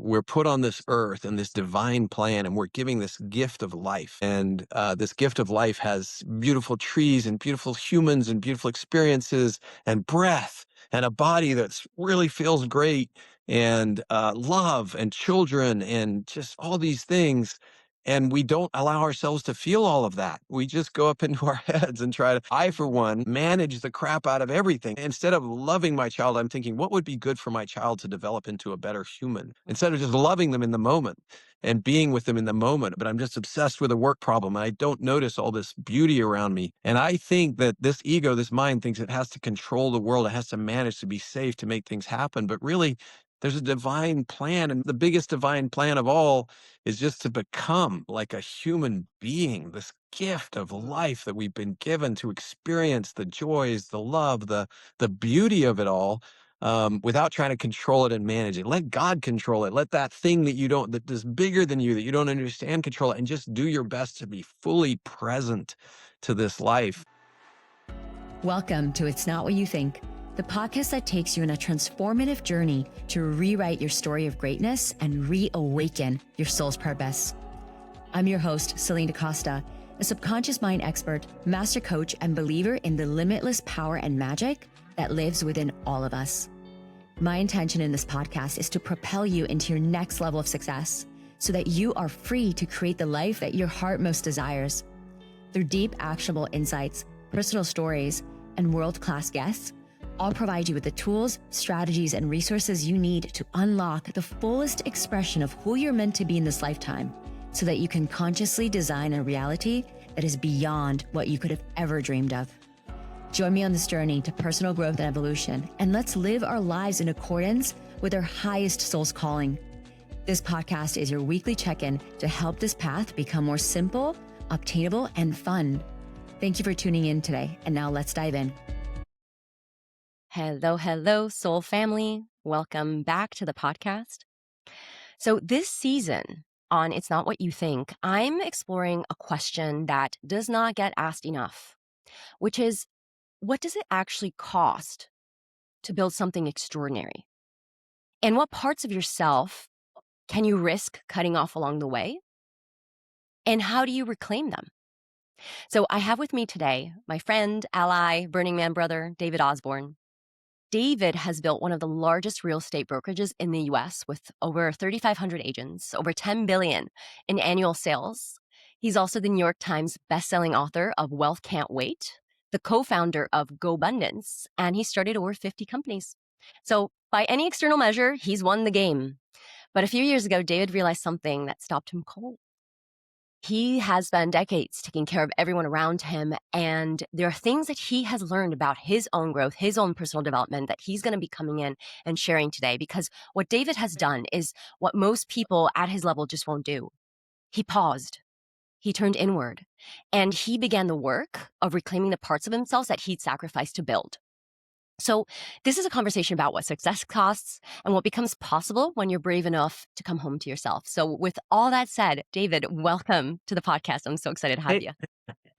we're put on this earth and this divine plan, and we're giving this gift of life. And this gift of life has beautiful trees and beautiful humans and beautiful experiences and breath and a body that really feels great and love and children and just all these things. And we don't allow ourselves to feel all of that. We just go up into our heads and try to, I, for one, manage the crap out of everything. Instead of loving my child, I'm thinking, what would be good for my child to develop into a better human? Instead of just loving them in the moment and being with them in the moment. But I'm just obsessed with a work problem. And I don't notice all this beauty around me. And I think that this ego, this mind, thinks it has to control the world. It has to manage to be safe, to make things happen. But really, there's a divine plan. And the biggest divine plan of all is just to become like a human being, this gift of life that we've been given to experience the joys, the love, the beauty of it all, without trying to control it and manage it. Let God control it. Let that thing that is bigger than you, that you don't understand, control it, and just do your best to be fully present to this life. Welcome to It's Not What You Think, the podcast that takes you on a transformative journey to rewrite your story of greatness and reawaken your soul's purpose. I'm your host, Celinne Dacosta, a subconscious mind expert, master coach, and believer in the limitless power and magic that lives within all of us. My intention in this podcast is to propel you into your next level of success so that you are free to create the life that your heart most desires. Through deep, actionable insights, personal stories, and world-class guests, I'll provide you with the tools, strategies, and resources you need to unlock the fullest expression of who you're meant to be in this lifetime so that you can consciously design a reality that is beyond what you could have ever dreamed of. Join me on this journey to personal growth and evolution, and let's live our lives in accordance with our highest soul's calling. This podcast is your weekly check-in to help this path become more simple, obtainable, and fun. Thank you for tuning in today, and now let's dive in. Hello, soul family. Welcome back to the podcast. So this season on It's Not What You Think, I'm exploring a question that does not get asked enough, which is, what does it actually cost to build something extraordinary? And what parts of yourself can you risk cutting off along the way? And how do you reclaim them? So I have with me today my friend, ally, Burning Man brother, David Osborn. David has built one of the largest real estate brokerages in the US with over 3,500 agents, over $10 billion in annual sales. He's also the New York Times bestselling author of Wealth Can't Wait, the co-founder of GoBundance, and he started over 50 companies. So by any external measure, he's won the game. But a few years ago, David realized something that stopped him cold. He has spent decades taking care of everyone around him, and there are things that he has learned about his own growth, his own personal development that he's going to be coming in and sharing today, because what David has done is what most people at his level just won't do. He paused, he turned inward, and he began the work of reclaiming the parts of himself that he'd sacrificed to build. So this is a conversation about what success costs and what becomes possible when you're brave enough to come home to yourself. So with all that said, David, welcome to the podcast. I'm so excited to have you.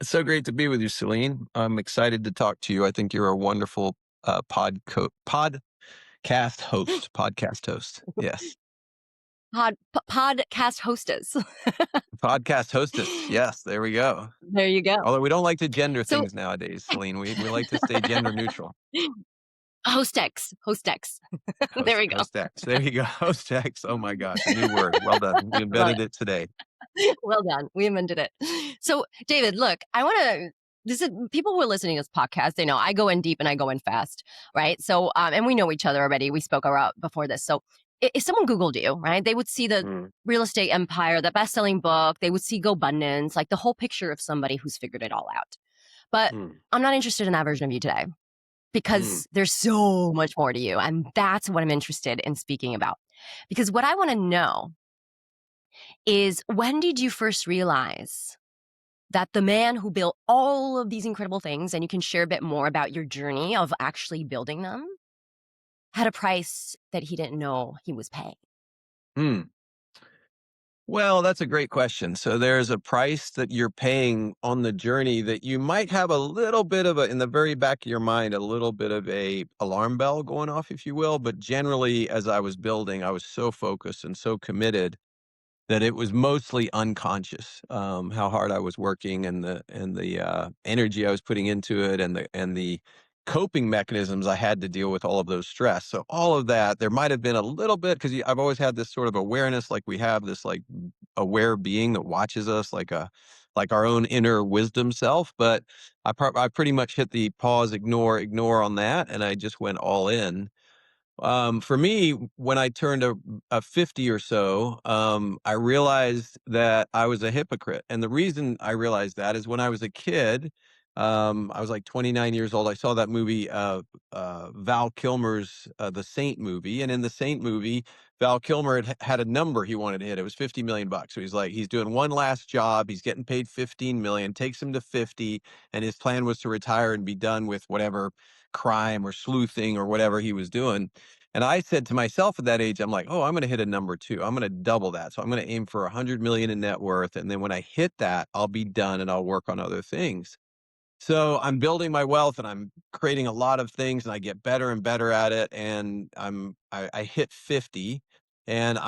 It's so great to be with you, Celine. I'm excited to talk to you. I think you're a wonderful podcast host. Yes. Podcast hostess. Podcast hostess. Yes, there we go. There you go. Although we don't like to gender things nowadays, Celine. We like to stay gender neutral. Hostex. There we go. Hostex. There you go. Hostex. Oh my gosh, a new word. Well done. We invented it today. Well done. We invented it. So David, look, people who are listening to this podcast, they know I go in deep and I go in fast, right? So, and we know each other already. We spoke before this. So if someone Googled you, right, they would see the real estate empire, the best-selling book, they would see GoBundance, like the whole picture of somebody who's figured it all out. But I'm not interested in that version of you today because there's so much more to you. And that's what I'm interested in speaking about. Because what I want to know is, when did you first realize that the man who built all of these incredible things, and you can share a bit more about your journey of actually building them, had a price that he didn't know he was paying? Well, that's a great question. So there's a price that you're paying on the journey that you might have a little bit of in the very back of your mind, a little bit of a alarm bell going off, if you will. But generally, as I was building, I was so focused and so committed that it was mostly unconscious, how hard I was working and the energy I was putting into it and the coping mechanisms I had to deal with all of those stress. So all of that, there might have been a little bit because I've always had this sort of awareness, like we have this like aware being that watches us like our own inner wisdom self. But I pretty much hit the pause, ignore on that, and I just went all in. For me, when I turned a 50 or so, I realized that I was a hypocrite. And the reason I realized that is when I was a kid, I was like 29 years old. I saw that movie, Val Kilmer's The Saint movie. And in the Saint movie, Val Kilmer had a number he wanted to hit. It was 50 million bucks. So he's like, he's doing one last job. He's getting paid 15 million, takes him to 50. And his plan was to retire and be done with whatever crime or sleuthing or whatever he was doing. And I said to myself at that age, I'm like, oh, I'm going to hit a number two. I'm going to double that. So I'm going to aim for 100 million in net worth. And then when I hit that, I'll be done and I'll work on other things. So I'm building my wealth and I'm creating a lot of things and I get better and better at it. And I hit 50 and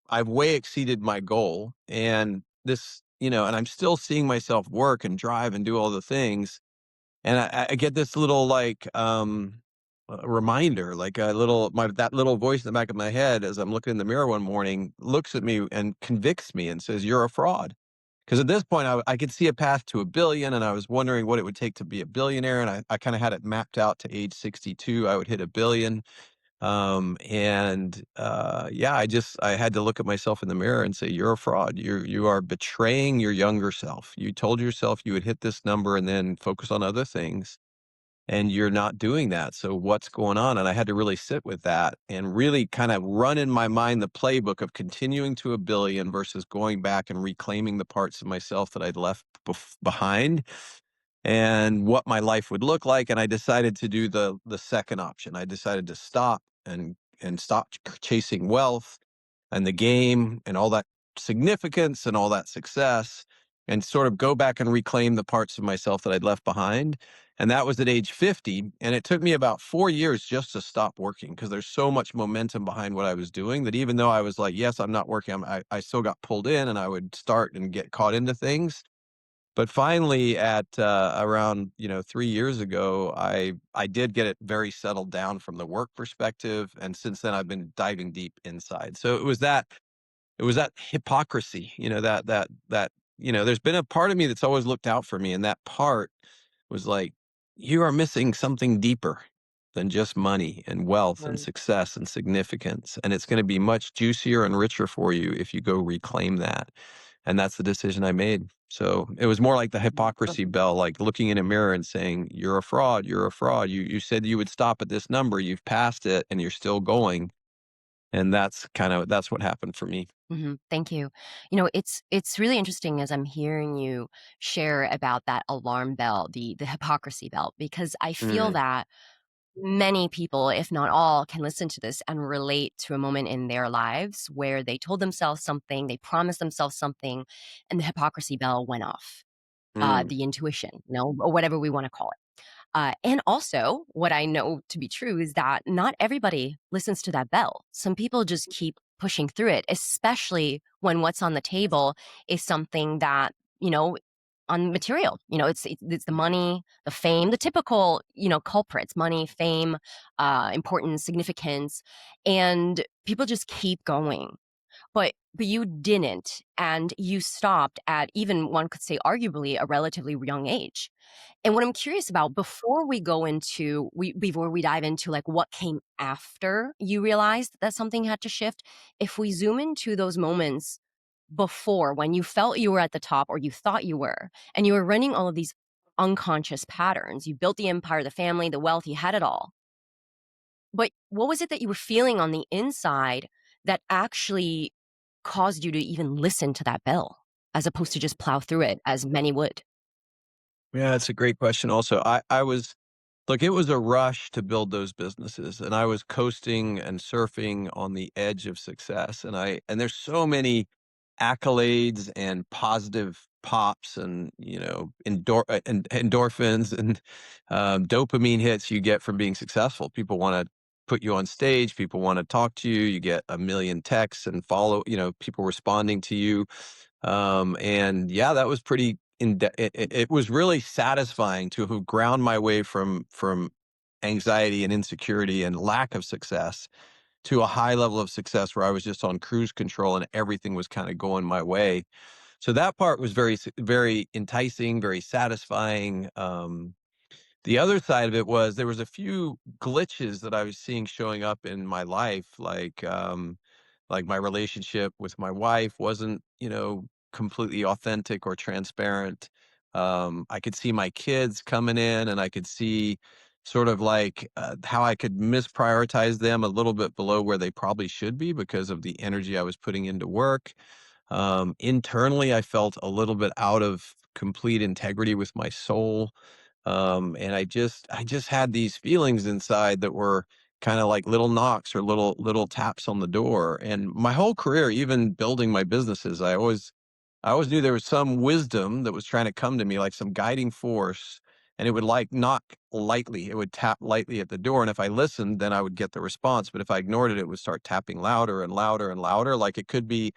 I've way exceeded my goal. And and I'm still seeing myself work and drive and do all the things, and I get this little like reminder, like a little my that little voice in the back of my head as I'm looking in the mirror one morning looks at me and convicts me and says, "You're a fraud." Because at this point, I could see a path to a billion, and I was wondering what it would take to be a billionaire, and I kind of had it mapped out to age 62, I would hit a billion. Yeah, I had to look at myself in the mirror and say, "You're a fraud. You are betraying your younger self. You told yourself you would hit this number and then focus on other things, and you're not doing that. So what's going on?" And I had to really sit with that and really kind of run in my mind the playbook of continuing to a billion versus going back and reclaiming the parts of myself that I'd left behind and what my life would look like. And I decided to do the second option. I decided to stop and stop chasing wealth and the game and all that significance and all that success, and sort of go back and reclaim the parts of myself that I'd left behind. And that was at age 50. And it took me about 4 years just to stop working because there's so much momentum behind what I was doing that even though I was like, yes, I'm not working, I still got pulled in and I would start and get caught into things. But finally, at around 3 years ago, I did get it very settled down from the work perspective, and since then I've been diving deep inside. So it was that hypocrisy, there's been a part of me that's always looked out for me, and that part was like, you are missing something deeper than just money and wealth and Right. success and significance. And it's going to be much juicier and richer for you if you go reclaim that. And that's the decision I made. So it was more like the hypocrisy bell, like looking in a mirror and saying, "You're a fraud. You're a fraud. You said you would stop at this number. You've passed it and you're still going." And that's what happened for me. Thank you. It's really interesting as I'm hearing you share about that alarm bell, the hypocrisy bell, because I feel Mm, that many people, if not all, can listen to this and relate to a moment in their lives where they told themselves something, they promised themselves something, and the hypocrisy bell went off. mm, The intuition, or whatever we want to call it. And also, what I know to be true is that not everybody listens to that bell. Some people just keep pushing through it, especially when what's on the table is something that, you know, on material. It's the money, the fame, the typical, culprits: money, fame, importance, significance, and people just keep going. But you didn't, and you stopped at, even one could say, arguably a relatively young age. And what I'm curious about, before we dive into, like, what came after you realized that something had to shift, if we zoom into those moments before, when you felt you were at the top, or you thought you were, and you were running all of these unconscious patterns. You built the empire, the family, the wealth, you had it all. But what was it that you were feeling on the inside that actually caused you to even listen to that bell, as opposed to just plow through it as many would? yeah, it's a great question. Also, I was look, it was a rush to build those businesses, and I was coasting and surfing on the edge of success. And there's so many. accolades and positive pops and, endorphins and dopamine hits you get from being successful. People want to put you on stage, people want to talk to you, you get a million texts and people responding to you. And yeah, that was it was really satisfying to have ground my way from anxiety and insecurity and lack of success to a high level of success where I was just on cruise control and everything was kind of going my way. So that part was very enticing, very satisfying. The other side of it was there was a few glitches that I was seeing showing up in my life, like my relationship with my wife wasn't, completely authentic or transparent. I could see my kids coming in, and I could see sort of like how I could misprioritize them a little bit below where they probably should be because of the energy I was putting into work. Internally, I felt a little bit out of complete integrity with my soul. And I just had these feelings inside that were kind of like little knocks or little taps on the door. And my whole career, even building my businesses, I always knew there was some wisdom that was trying to come to me, like some guiding force, and it would like knock lightly. It would tap lightly at the door, and if I listened, then I would get the response. But if I ignored it, it would start tapping louder and louder and louder. Like it could be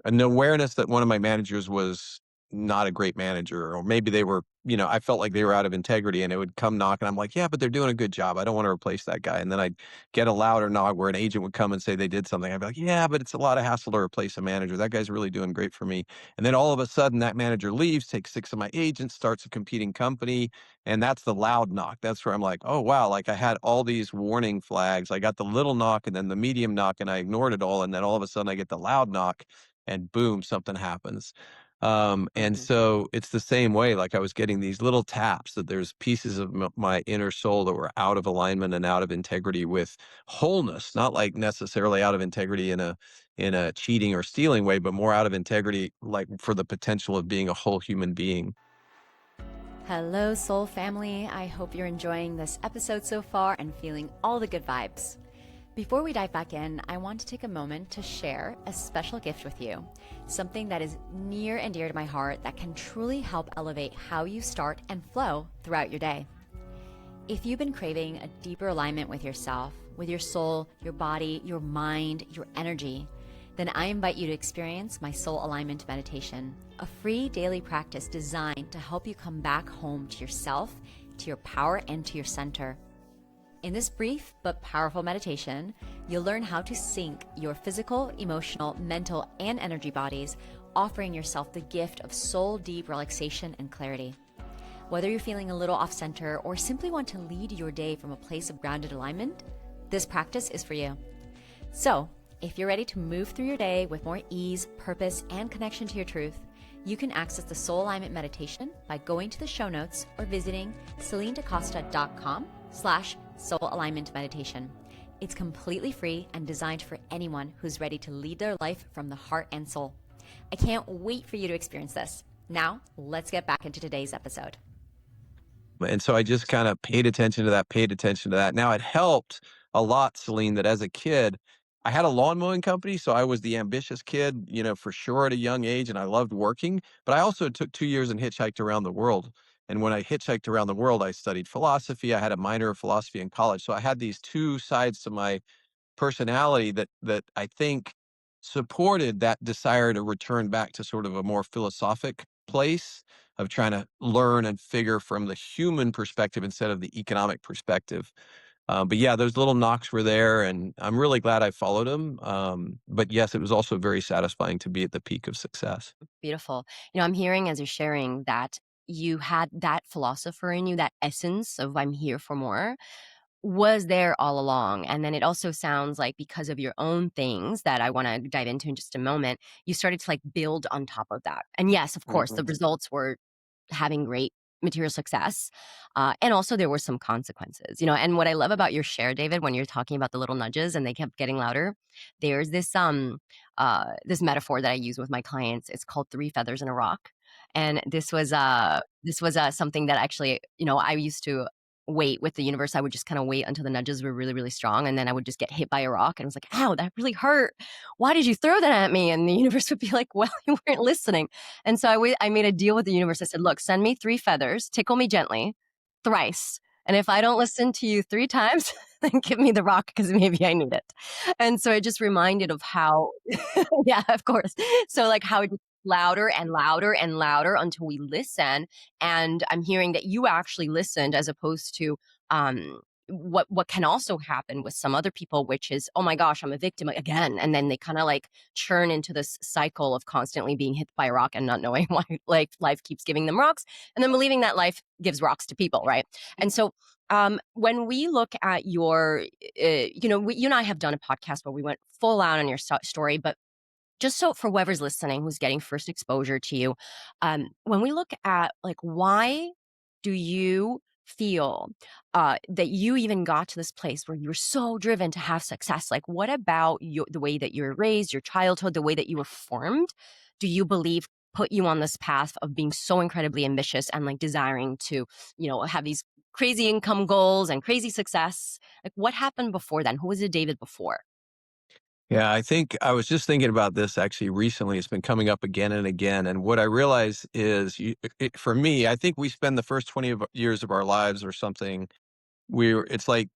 an awareness that one of my managers was not a great manager, or maybe they were, I felt like they were out of integrity, and it would come knock and I'm like, yeah, but they're doing a good job. I don't want to replace that guy. And then I'd get a louder knock where an agent would come and say they did something. I'd be like, yeah, but it's a lot of hassle to replace a manager. That guy's really doing great for me. And then all of a sudden that manager leaves, takes six of my agents, starts a competing company. And that's the loud knock. That's where I'm like, oh, wow. Like I had all these warning flags. I got the little knock and then the medium knock, and I ignored it all. And then all of a sudden I get the loud knock and boom, something happens. And Mhm. so it's the same way. Like I was getting these little taps that there's pieces of my inner soul that were out of alignment and out of integrity with wholeness, not like necessarily out of integrity in a cheating or stealing way, but more out of integrity, like for the potential of being a whole human being. Hello, soul family. I hope you're enjoying this episode so far and feeling all the good vibes. Before we dive back in, I want to take a moment to share a special gift with you, something that is near and dear to my heart that can truly help elevate how you start and flow throughout your day. If you've been craving a deeper alignment with yourself, with your soul, your body, your mind, your energy, then I invite you to experience my Soul Alignment Meditation, a free daily practice designed to help you come back home to yourself, to your power, and to your center. In this brief but powerful meditation, you'll learn how to sync your physical, emotional, mental, and energy bodies, offering yourself the gift of soul deep relaxation and clarity. Whether you're feeling a little off center or simply want to lead your day from a place of grounded alignment, this practice is for you. So, if you're ready to move through your day with more ease, purpose, and connection to your truth, you can access the Soul Alignment Meditation by going to the show notes or visiting CelineDacosta.com/Soul Alignment Meditation. It's completely free and designed for anyone who's ready to lead their life from the heart and soul. I can't wait for you to experience this. Now, let's get back into today's episode. And so I just kind of paid attention to that, paid attention to that. Now it helped a lot, Celine, that as a kid, I had a lawn mowing company. So I was the ambitious kid, for sure at a young age, and I loved working. But I also took 2 years and hitchhiked around the world. And when I hitchhiked around the world, I studied philosophy. I had a minor of philosophy in college. So I had these two sides to my personality that I think supported that desire to return back to sort of a more philosophic place of trying to learn and figure from the human perspective instead of the economic perspective. But yeah, those little knocks were there, and I'm really glad I followed them. But yes, it was also very satisfying to be at the peak of success. Beautiful. I'm hearing as you're sharing that you had that philosopher in you, that essence of I'm here for more, was there all along. And then it also sounds like because of your own things that I want to dive into in just a moment, you started to like build on top of that. And yes, of course, the Mhm. results were having great material success. And also there were some consequences, and what I love about your share, David, when you're talking about the little nudges and they kept getting louder, there's this metaphor that I use with my clients. It's called three feathers in a rock. And this was something that actually, I used to wait with the universe. I would just kinda wait until the nudges were really, really strong, and then I would just get hit by a rock, and I was like, "Ow, that really hurt. Why did you throw that at me?" And the universe would be like, "Well, you weren't listening." And so I made a deal with the universe. I said, "Look, send me 3 feathers, tickle me gently, thrice, and if I don't listen to you 3 times, then give me the rock because maybe I need it." And so it just reminded of how yeah, of course. So, like, how it louder and louder and louder until we listen, and I'm hearing that you actually listened as opposed to, what can also happen with some other people, which is, "Oh my gosh, I'm a victim again," and then they kinda, like, churn into this cycle of constantly being hit by a rock and not knowing why, like, life keeps giving them rocks, and then believing that life gives rocks to people, right? And so, when we look at your, you and I have done a podcast where we went full out on your story, but just so for whoever's listening who's getting first exposure to you, when we look at like why do you feel that you even got to this place where you're so driven to have success? Like, what about the way that you were raised, your childhood, the way that you were formed? Do you believe put you on this path of being so incredibly ambitious and like desiring to, have these crazy income goals and crazy success? Like, what happened before then? Who was the David before? Yeah, I think I was just thinking about this actually recently. It's been coming up again and again. And what I realize is, for me, I think we spend the first 20 years of our lives or something, it's like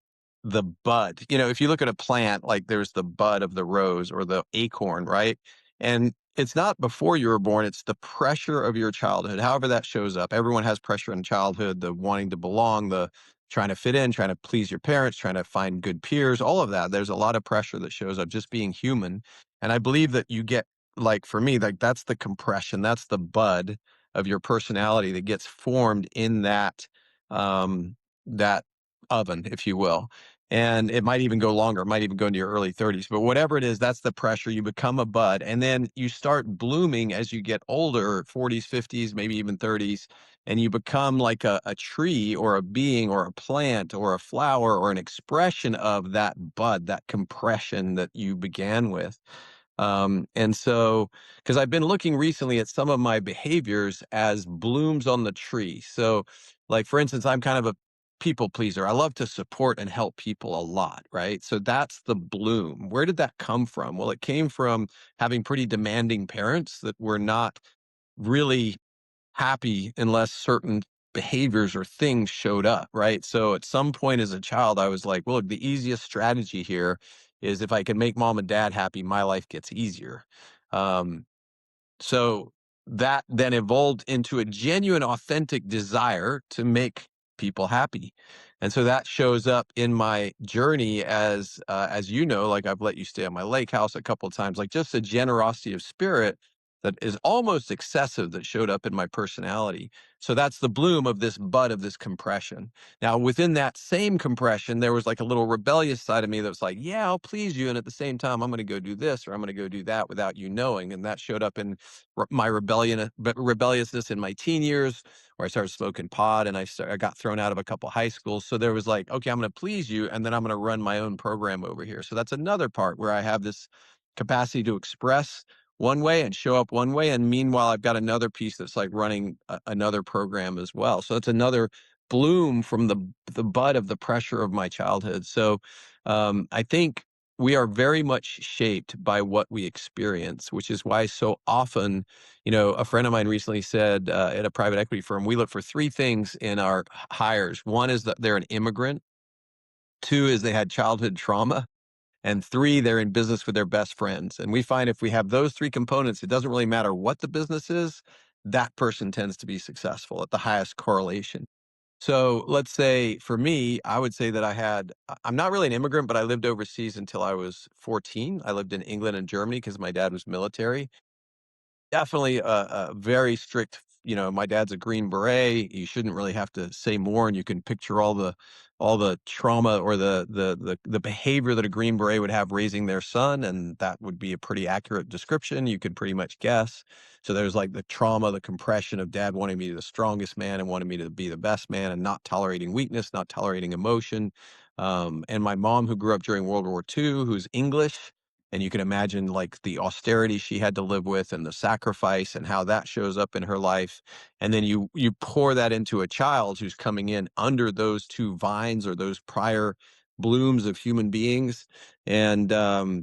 the bud. If you look at a plant, like there's the bud of the rose or the acorn, right? And it's not before you were born, it's the pressure of your childhood, however that shows up. Everyone has pressure in childhood, the wanting to belong, the trying to fit in, trying to please your parents, trying to find good peers, all of that. There's a lot of pressure that shows up just being human. And I believe that you get, like for me, like that's the compression, that's the bud of your personality that gets formed in that oven, if you will. And it might even go longer, it might even go into your early 30s. But whatever it is, that's the pressure. You become a bud. And then you start blooming as you get older, 40s, 50s, maybe even 30s. And you become like a tree or a being or a plant or a flower or an expression of that bud, that compression that you began with. And so, because I've been looking recently at some of my behaviors as blooms on the tree. So, like for instance, I'm kind of a people pleaser. I love to support and help people a lot, right? So that's the bloom. Where did that come from? Well, it came from having pretty demanding parents that were not really happy unless certain behaviors or things showed up, right? So at some point as a child, I was like, well, look, the easiest strategy here is if I can make mom and dad happy, my life gets easier. Um, so that then evolved into a genuine, authentic desire to make people happy. And so that shows up in my journey as like I've let you stay at my lake house a couple of times, like just a generosity of spirit that is almost excessive that showed up in my personality. So that's the bloom of this bud of this compression. Now, within that same compression, there was like a little rebellious side of me that was like, yeah, I'll please you. And at the same time, I'm going to go do this or I'm going to go do that without you knowing. And that showed up in my rebelliousness in my teen years, where I started smoking pot and I got thrown out of a couple high schools. So there was like, okay, I'm going to please you, and then I'm going to run my own program over here. So that's another part where I have this capacity to express one way and show up one way, and meanwhile I've got another piece that's like running another program as well. So it's another bloom from the bud of the pressure of my childhood. So I think we are very much shaped by what we experience, which is why so often, a friend of mine recently said at a private equity firm, we look for three things in our hires. One is that they're an immigrant. Two is they had childhood trauma. And three, they're in business with their best friends. And we find if we have those three components, it doesn't really matter what the business is, that person tends to be successful at the highest correlation. So let's say for me, I would say that I'm not really an immigrant, but I lived overseas until I was 14. I lived in England and Germany because my dad was military. Definitely a very strict, my dad's a Green Beret. You shouldn't really have to say more, and you can picture all the trauma or the behavior that a Green Beret would have raising their son, and that would be a pretty accurate description. You could pretty much guess. So there's like the trauma, the compression of dad wanting me to be the strongest man and wanting me to be the best man and not tolerating weakness, not tolerating emotion. And my mom, who grew up during World War II, who's English, And you can imagine like the austerity she had to live with and the sacrifice and how that shows up in her life. And then you pour that into a child who's coming in under those two vines or those prior blooms of human beings. And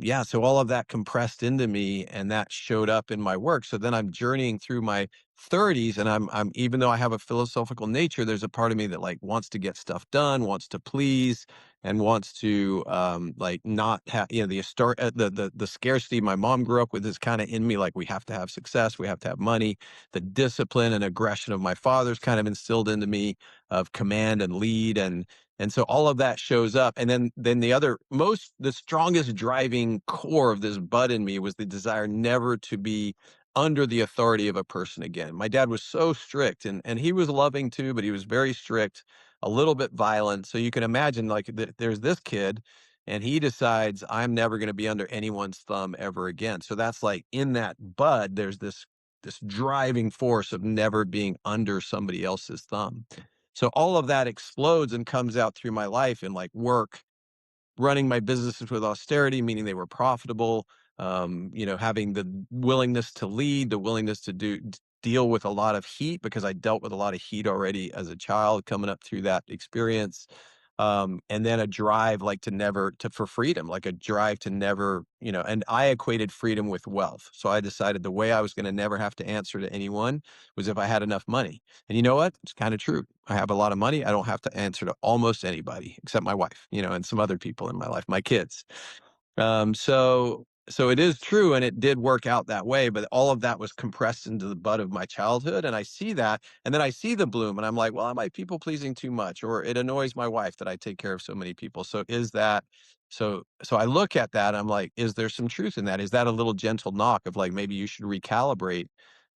yeah, so all of that compressed into me and that showed up in my work. So then I'm journeying through my 30s, and I'm even though I have a philosophical nature, there's a part of me that like wants to get stuff done, wants to please, and wants to like not have, you know, the scarcity my mom grew up with is kind of in me. Like we have to have success, we have to have money. The discipline and aggression of my father's kind of instilled into me of command and lead, and so all of that shows up. And then the strongest driving core of this bud in me was the desire never to be under the authority of a person again. My dad was so strict, and he was loving too, but he was very strict, a little bit violent. So you can imagine like there's this kid and he decides I'm never going to be under anyone's thumb ever again. So that's like in that bud there's this driving force of never being under somebody else's thumb. So all of that explodes and comes out through my life in like work, running my businesses with austerity, meaning they were profitable, having the willingness to lead, the willingness to deal with a lot of heat because I dealt with a lot of heat already as a child coming up through that experience. And then a drive like to never to for freedom, like a drive to never, and I equated freedom with wealth. So I decided the way I was going to never have to answer to anyone was if I had enough money. And you know what? It's kind of true. I have a lot of money. I don't have to answer to almost anybody except my wife, and some other people in my life, my kids. So it is true, and it did work out that way, but all of that was compressed into the bud of my childhood, and I see that, and then I see the bloom, and I'm like, well, am I people pleasing too much, or it annoys my wife that I take care of so many people? So is that so I look at that, I'm like, is there some truth in that? Is that a little gentle knock of like maybe you should recalibrate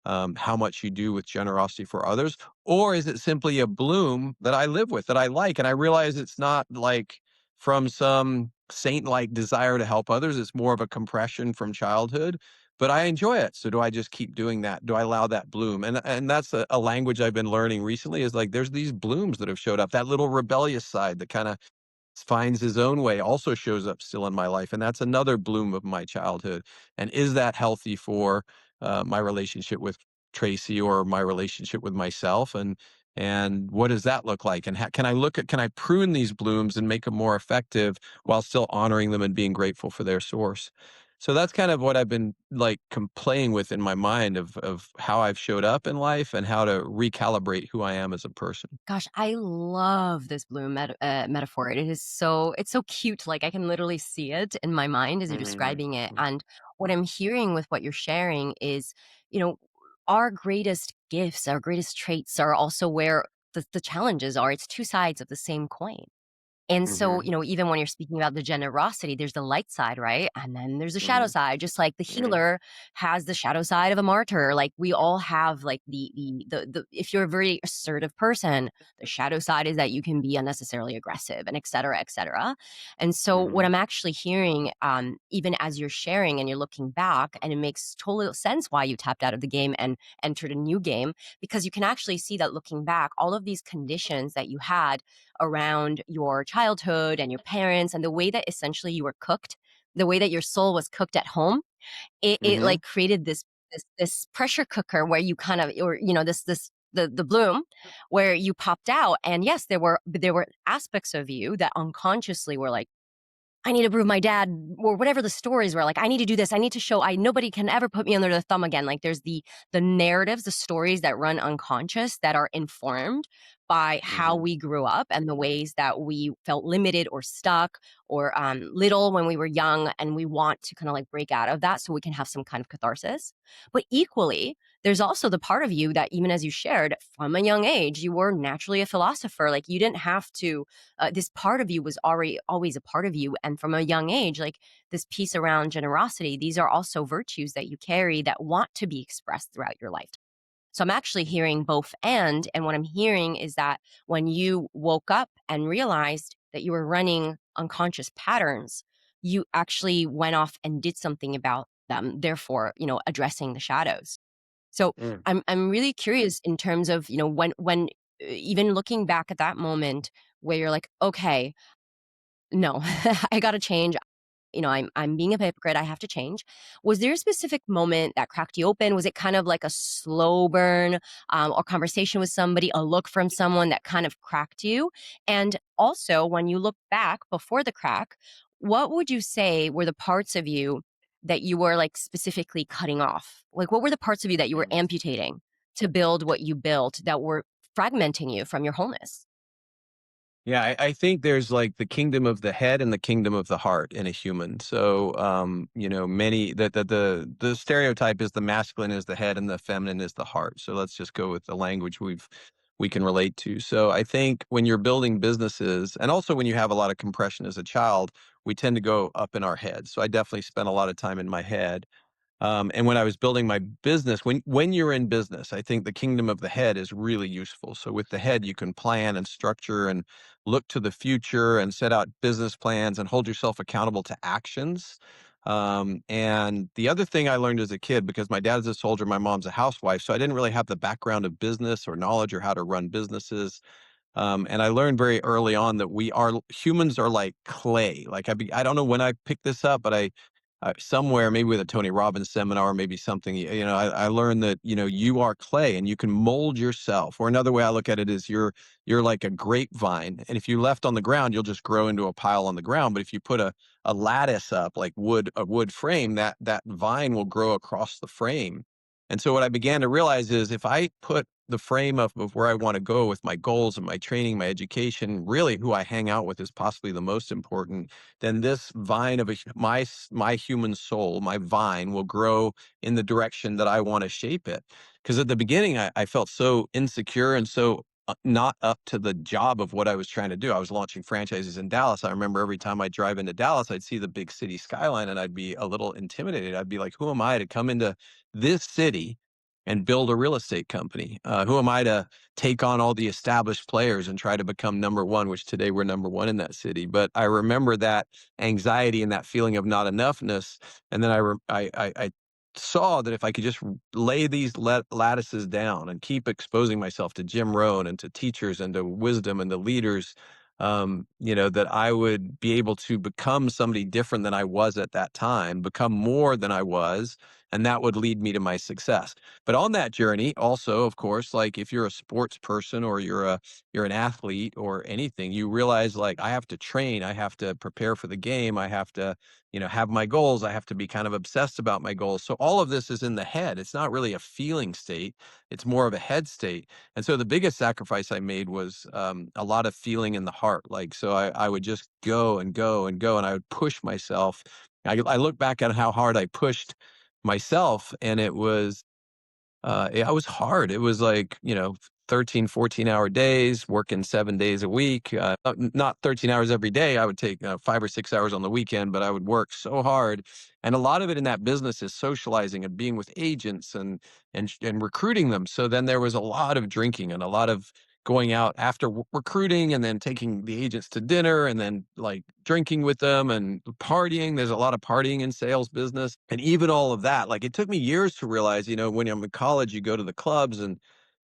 how much you do with generosity for others, or is it simply a bloom that I live with that I like, and I realize it's not like from some saint-like desire to help others. It's more of a compression from childhood, but I enjoy it. So do I just keep doing that? Do I allow that bloom? And that's a language I've been learning recently is like there's these blooms that have showed up. That little rebellious side that kind of finds his own way also shows up still in my life, and that's another bloom of my childhood. And is that healthy for my relationship with Tracy or my relationship with myself? And what does that look like? And can I prune these blooms and make them more effective while still honoring them and being grateful for their source? So that's kind of what I've been like playing with in my mind of how I've showed up in life and how to recalibrate who I am as a person. Gosh, I love this bloom metaphor. It's so cute. Like I can literally see it in my mind as you're Mhm. describing it. And what I'm hearing with what you're sharing is, you know, our greatest gifts, our greatest traits are also where the challenges are. It's two sides of the same coin. And so, Mhm. even when you're speaking about the generosity, there's the light side, right? And then there's the shadow Mhm. side, just like the healer has the shadow side of a martyr. Like we all have like the if you're a very assertive person, the shadow side is that you can be unnecessarily aggressive and et cetera, et cetera. And so what Mhm. I'm actually hearing, even as you're sharing and you're looking back, and it makes total sense why you tapped out of the game and entered a new game, because you can actually see that looking back, all of these conditions that you had around your childhood and your parents and the way that essentially you were cooked, the way that your soul was cooked at home, it Mhm. like created this pressure cooker where you kind of, or the bloom where you popped out. And yes, there were aspects of you that unconsciously were like, I need to prove my dad, or whatever the stories were, like, I need to do this. I need to show I nobody can ever put me under the thumb again. Like there's the narratives, the stories that run unconscious that are informed by how Mhm. we grew up and the ways that we felt limited or stuck or little when we were young. And we want to kind of like break out of that so we can have some kind of catharsis. But equally, there's also the part of you that, even as you shared, from a young age, you were naturally a philosopher. Like you didn't have to, this part of you was already always a part of you. And from a young age, like this piece around generosity, these are also virtues that you carry that want to be expressed throughout your life. So I'm actually hearing both. And what I'm hearing is that when you woke up and realized that you were running unconscious patterns, you actually went off and did something about them, therefore, addressing the shadows. So Mm. I'm really curious in terms of, when even looking back at that moment where you're like, okay, no, I got to change. I'm being a hypocrite. I have to change. Was there a specific moment that cracked you open? Was it kind of like a slow burn, or conversation with somebody, a look from someone that kind of cracked you? And also, when you look back before the crack, what would you say were the parts of you that you were like specifically cutting off? Like, what were the parts of you that you were amputating to build what you built that were fragmenting you from your wholeness? Yeah, I think there's like the kingdom of the head and the kingdom of the heart in a human. So, many the stereotype is the masculine is the head and the feminine is the heart. So let's just go with the language we can relate to. So I think when you're building businesses, and also when you have a lot of compression as a child, we tend to go up in our head. So I definitely spent a lot of time in my head. And when I was building my business, when you're in business, I think the kingdom of the head is really useful. So with the head, you can plan and structure and look to the future and set out business plans and hold yourself accountable to actions. And the other thing I learned as a kid, because my dad's a soldier, my mom's a housewife, so I didn't really have the background of business or knowledge or how to run businesses. And I learned very early on that humans are like clay. Like I don't know when I picked this up, but somewhere maybe with a Tony Robbins seminar, maybe something, I learned that, you are clay and you can mold yourself. Or another way I look at it is you're like a grapevine. And if you left on the ground, you'll just grow into a pile on the ground. But if you put a lattice up, like a wood frame, that vine will grow across the frame. And so what I began to realize is if I put the frame of where I want to go with my goals and my training, my education, really who I hang out with is possibly the most important, then this vine of my human soul, my vine will grow in the direction that I want to shape it. Because at the beginning, I felt so insecure and so not up to the job of what I was trying to do. I was launching franchises in Dallas. I remember every time I drive into Dallas, I'd see the big city skyline and I'd be a little intimidated. I'd be like, who am I to come into this city and build a real estate company? Who am I to take on all the established players and try to become number one, which today we're number one in that city? But I remember that anxiety and that feeling of not enoughness. And then I saw that if I could just lay these lattices down and keep exposing myself to Jim Rohn and to teachers and to wisdom and to leaders, that I would be able to become somebody different than I was at that time, become more than I was, and that would lead me to my success. But on that journey, also, of course, like if you're a sports person or you're an athlete or anything, you realize like I have to train, I have to prepare for the game, I have to, have my goals, I have to be kind of obsessed about my goals. So all of this is in the head. It's not really a feeling state, it's more of a head state. And so the biggest sacrifice I made was a lot of feeling in the heart. Like, so I would just go and go and go, and I would push myself. I look back at how hard I pushed myself, and it was hard. It was like, 13, 14-hour days, working 7 days a week. Not 13 hours every day. I would take 5 or 6 hours on the weekend, but I would work so hard. And a lot of it in that business is socializing and being with agents and recruiting them. So then there was a lot of drinking and a lot of going out after recruiting and then taking the agents to dinner and then like drinking with them and partying. There's a lot of partying in sales business. And even all of that, like it took me years to realize, when I'm in college, you go to the clubs and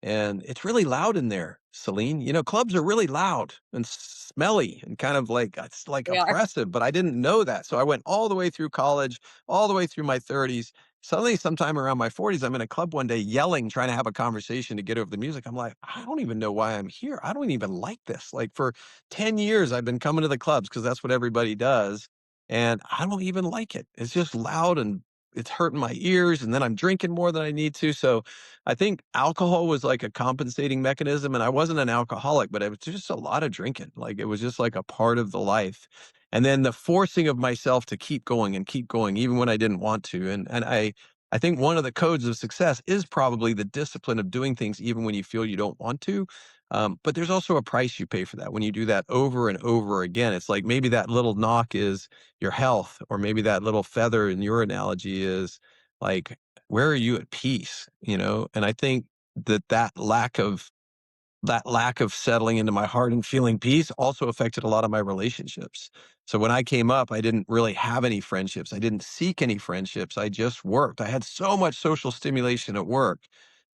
it's really loud in there, Celine. Clubs are really loud and smelly and kind of like it's like They are. oppressive, but I didn't know that. So I went all the way through college, all the way through my 30s. Suddenly, sometime around my 40s, I'm in a club one day yelling, trying to have a conversation to get over the music. I'm like, I don't even know why I'm here. I don't even like this. Like for 10 years, I've been coming to the clubs because that's what everybody does. And I don't even like it. It's just loud and it's hurting my ears. And then I'm drinking more than I need to. So I think alcohol was like a compensating mechanism, and I wasn't an alcoholic, but it was just a lot of drinking. Like it was just like a part of the life. And then the forcing of myself to keep going and keep going, even when I didn't want to. And I think one of the codes of success is probably the discipline of doing things even when you feel you don't want to. But there's also a price you pay for that. When you do that over and over again, it's like maybe that little knock is your health, or maybe that little feather in your analogy is like where are you at peace, and I think that lack of settling into my heart and feeling peace also affected a lot of my relationships. So when I came up, I didn't really have any friendships, I didn't seek any friendships, I just worked. I had so much social stimulation at work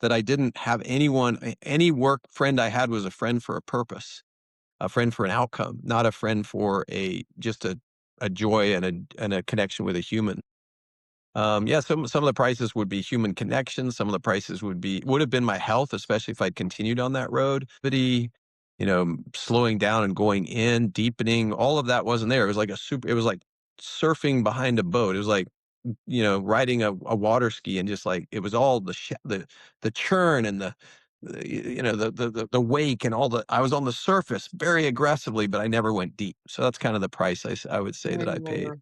that I didn't have any work friend I had was a friend for a purpose, a friend for an outcome, not a friend for a just a joy and a connection with a human. Yeah, some of the prices would be human connection. Some of the prices would have been my health, especially if I'd continued on that road. Slowing down and going in, deepening, all of that wasn't there. It was like it was like surfing behind a boat. It was like, riding a water ski, and just like it was all the churn and the wake and all I was on the surface very aggressively, but I never went deep. So that's kind of the price I would say that I paid. Mm.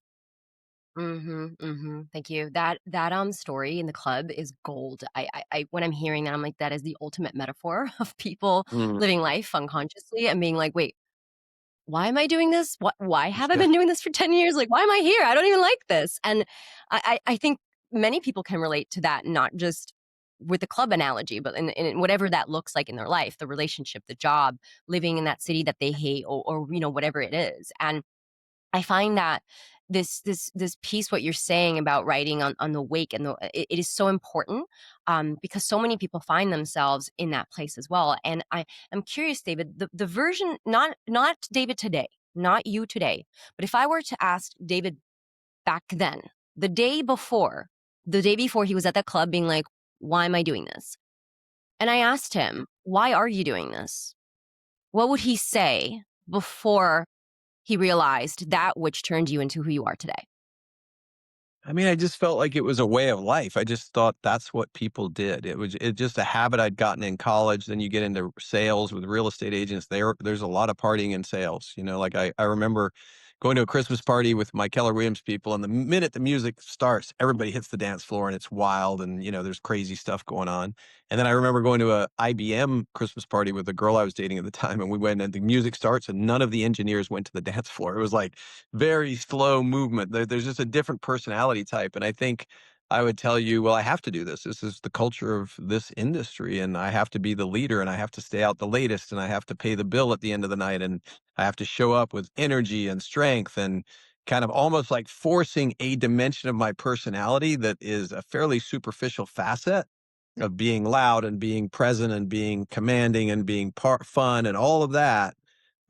Mhm, mhm. Thank you. That story in the club is gold. I when I'm hearing that, I'm like, that is the ultimate metaphor of people Mm. living life unconsciously and being like, "Wait, why am I doing this? Why have I Yeah. been doing this for 10 years? Like, why am I here? I don't even like this." And I think many people can relate to that, not just with the club analogy, but in whatever that looks like in their life, the relationship, the job, living in that city that they hate or whatever it is. And I find that this piece, what you're saying about writing on the wake and it is so important, because so many people find themselves in that place as well. And I am curious, David, the version, not David today, not you today, but if I were to ask David back then, the day before, the day before he was at that club being like, "Why am I doing this?" And I asked him, "Why are you doing this?" What would he say before he realized that which turned you into who you are today? I mean, I just felt like it was a way of life. I just thought that's what people did. It just a habit I'd gotten in college. Then you get into sales with real estate agents. There's a lot of partying in sales. Like I remember going to a Christmas party with my Keller Williams people, and the minute the music starts, everybody hits the dance floor and it's wild, and there's crazy stuff going on. And then I remember going to a IBM Christmas party with the girl I was dating at the time, and we went and the music starts and none of the engineers went to the dance floor. It was like very slow movement. There's just a different personality type. And I think I would tell you, well, I have to do this. This is the culture of this industry, and I have to be the leader, and I have to stay out the latest, and I have to pay the bill at the end of the night, and I have to show up with energy and strength, and kind of almost like forcing a dimension of my personality that is a fairly superficial facet of being loud and being present and being commanding and being fun and all of that,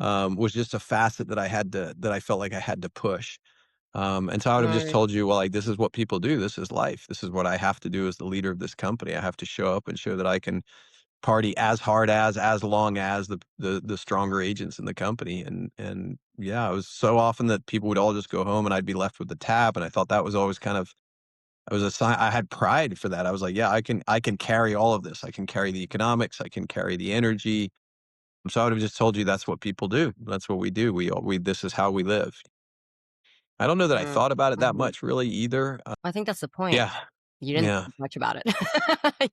was just a facet that I felt like I had to push. And so I would have just Right. told you, well, like, this is what people do. This is life. This is what I have to do as the leader of this company. I have to show up and show that I can party as hard as long as the stronger agents in the company. And yeah, it was so often that people would all just go home and I'd be left with the tab. And I thought that was always kind of, it was a sign. I had pride for that. I was like, yeah, I can carry all of this. I can carry the economics. I can carry the energy. So I would have just told you that's what people do. That's what we do. This is how we live. I don't know that I Mm, thought about it that mhm. much really either. I think that's the point. Yeah, You didn't yeah. think much about it.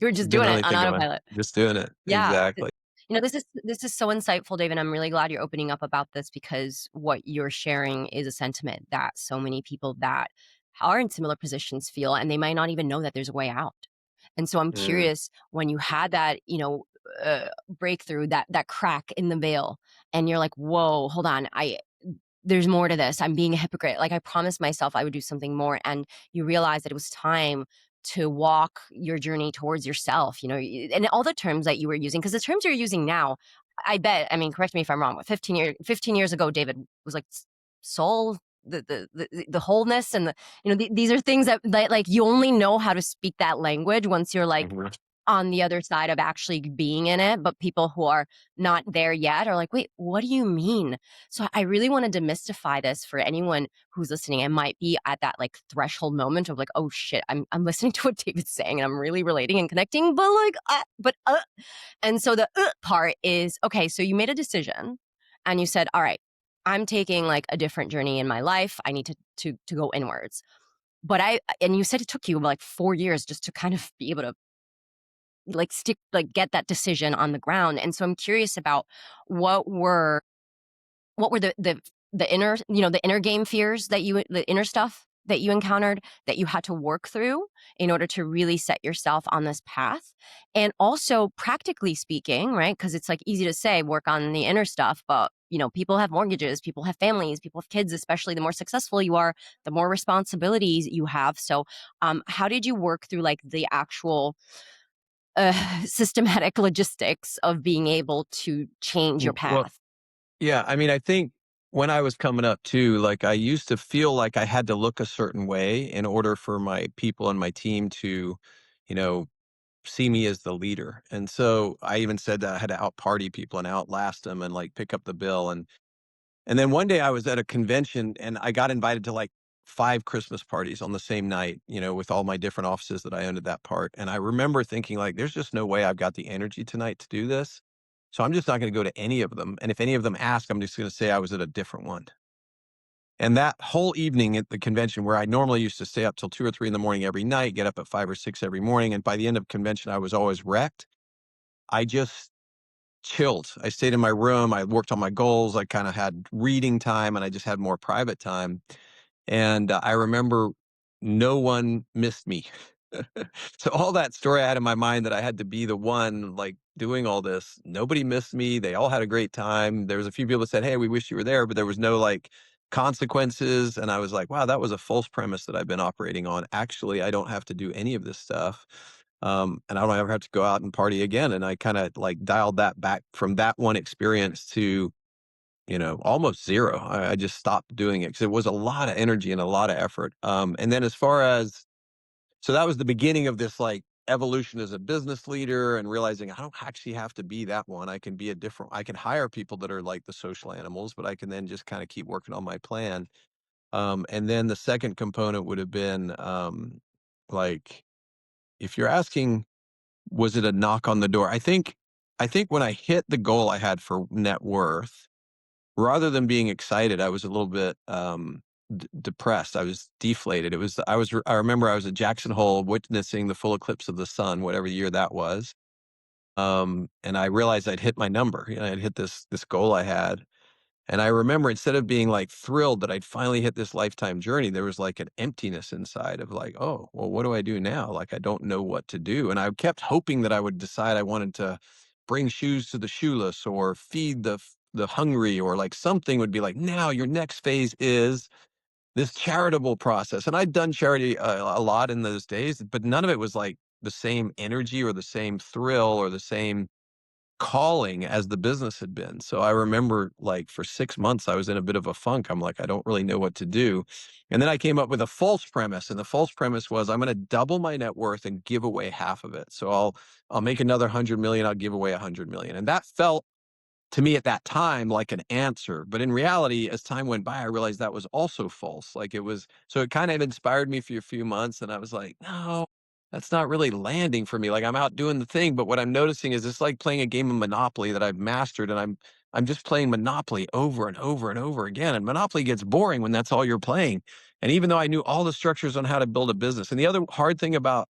You were just Didn't doing it really on think about it. autopilot. Just doing it. Yeah. Exactly. This is so insightful, David. I'm really glad you're opening up about this because what you're sharing is a sentiment that so many people that are in similar positions feel, and they might not even know that there's a way out. And so I'm Mm. curious when you had that, breakthrough, that crack in the veil, and you're like, "Whoa, hold on, there's more to this. I'm being a hypocrite. Like I promised myself I would do something more." And you realize that it was time to walk your journey towards yourself, and all the terms that you were using, because the terms you're using now, I bet, I mean, correct me if I'm wrong, but 15 years ago, David was like soul, the wholeness, and these are things that like you only know how to speak that language once you're like Mhm. on the other side of actually being in it, but people who are not there yet are like, "Wait, what do you mean?" So I really want to demystify this for anyone who's listening and might be at that like threshold moment of like, "Oh shit, I'm listening to what David's saying and I'm really relating and connecting, but like, and so the part is okay. So you made a decision, and you said, "All right, I'm taking like a different journey in my life. I need to go inwards." But and you said it took you like 4 years just to kind of be able to like get that decision on the ground. And so I'm curious about what were the inner, the inner game fears the inner stuff that you encountered that you had to work through in order to really set yourself on this path. And also practically speaking, right? Because it's like easy to say work on the inner stuff, but people have mortgages, people have families, people have kids, especially the more successful you are, the more responsibilities you have. So how did you work through like the actual systematic logistics of being able to change your Well, path? yeah, I mean, I think when I was coming up too, like I used to feel like I had to look a certain way in order for my people and my team to, you know, see me as the leader. And so I even said that I had to out party people and outlast them and like pick up the bill. And then one day I was at a convention and I got invited to like 5 Christmas parties on the same night, with all my different offices that I owned at that part. And I remember thinking like, there's just no way I've got the energy tonight to do this. So I'm just not going to go to any of them. And if any of them ask, I'm just going to say I was at a different one. And that whole evening at the convention where I normally used to stay up till 2 or 3 in the morning every night, get up at 5 or 6 every morning. And by the end of convention, I was always wrecked. I just chilled. I stayed in my room. I worked on my goals. I kind of had reading time and I just had more private time. And I remember no one missed me. So all that story I had in my mind that I had to be the one like doing all this, nobody missed me. They all had a great time. There was a few people that said, "Hey, we wish you were there," but there was no like consequences. And I was like, wow, that was a false premise that I've been operating on. Actually, I don't have to do any of this stuff. And I don't ever have to go out and party again. And I kind of like dialed that back from that one experience to almost zero. I just stopped doing it because it was a lot of energy and a lot of effort. And then as far as so that was the beginning of this like evolution as a business leader and realizing I don't actually have to be that one. I can be a different, I can hire people that are like the social animals, but I can then just kind of keep working on my plan. And then the second component would have been like, if you're asking, was it a knock on the door? I think when I hit the goal I had for net worth, rather than being excited, I was a little bit, depressed. I was deflated. I remember I was at Jackson Hole witnessing the full eclipse of the sun, whatever year that was, and I realized I'd hit my number. I'd hit this goal I had, and I remember instead of being, like, thrilled that I'd finally hit this lifetime journey, there was, like, an emptiness inside of, like, "Oh, well, what do I do now?" Like, I don't know what to do, and I kept hoping that I would decide I wanted to bring shoes to the shoeless or feed the hungry, or, like, something would be like, "Now your next phase is this charitable process." And I'd done charity a lot in those days, but none of it was, like, the same energy or the same thrill or the same calling as the business had been. So I remember like for 6 months, I was in a bit of a funk. I'm like, I don't really know what to do. And then I came up with a false premise. And the false premise was I'm going to double my net worth and give away half of it. So I'll make another 100 million. I'll give away 100 million. And that felt to me at that time like an answer. But in reality, as time went by, I realized that was also false. Like it was, so it kind of inspired me for a few months. And I was like, no, that's not really landing for me. Like I'm out doing the thing. But what I'm noticing is it's like playing a game of Monopoly that I've mastered. And I'm just playing Monopoly over and over and over again. And Monopoly gets boring when that's all you're playing. And even though I knew all the structures on how to build a business, and the other hard thing about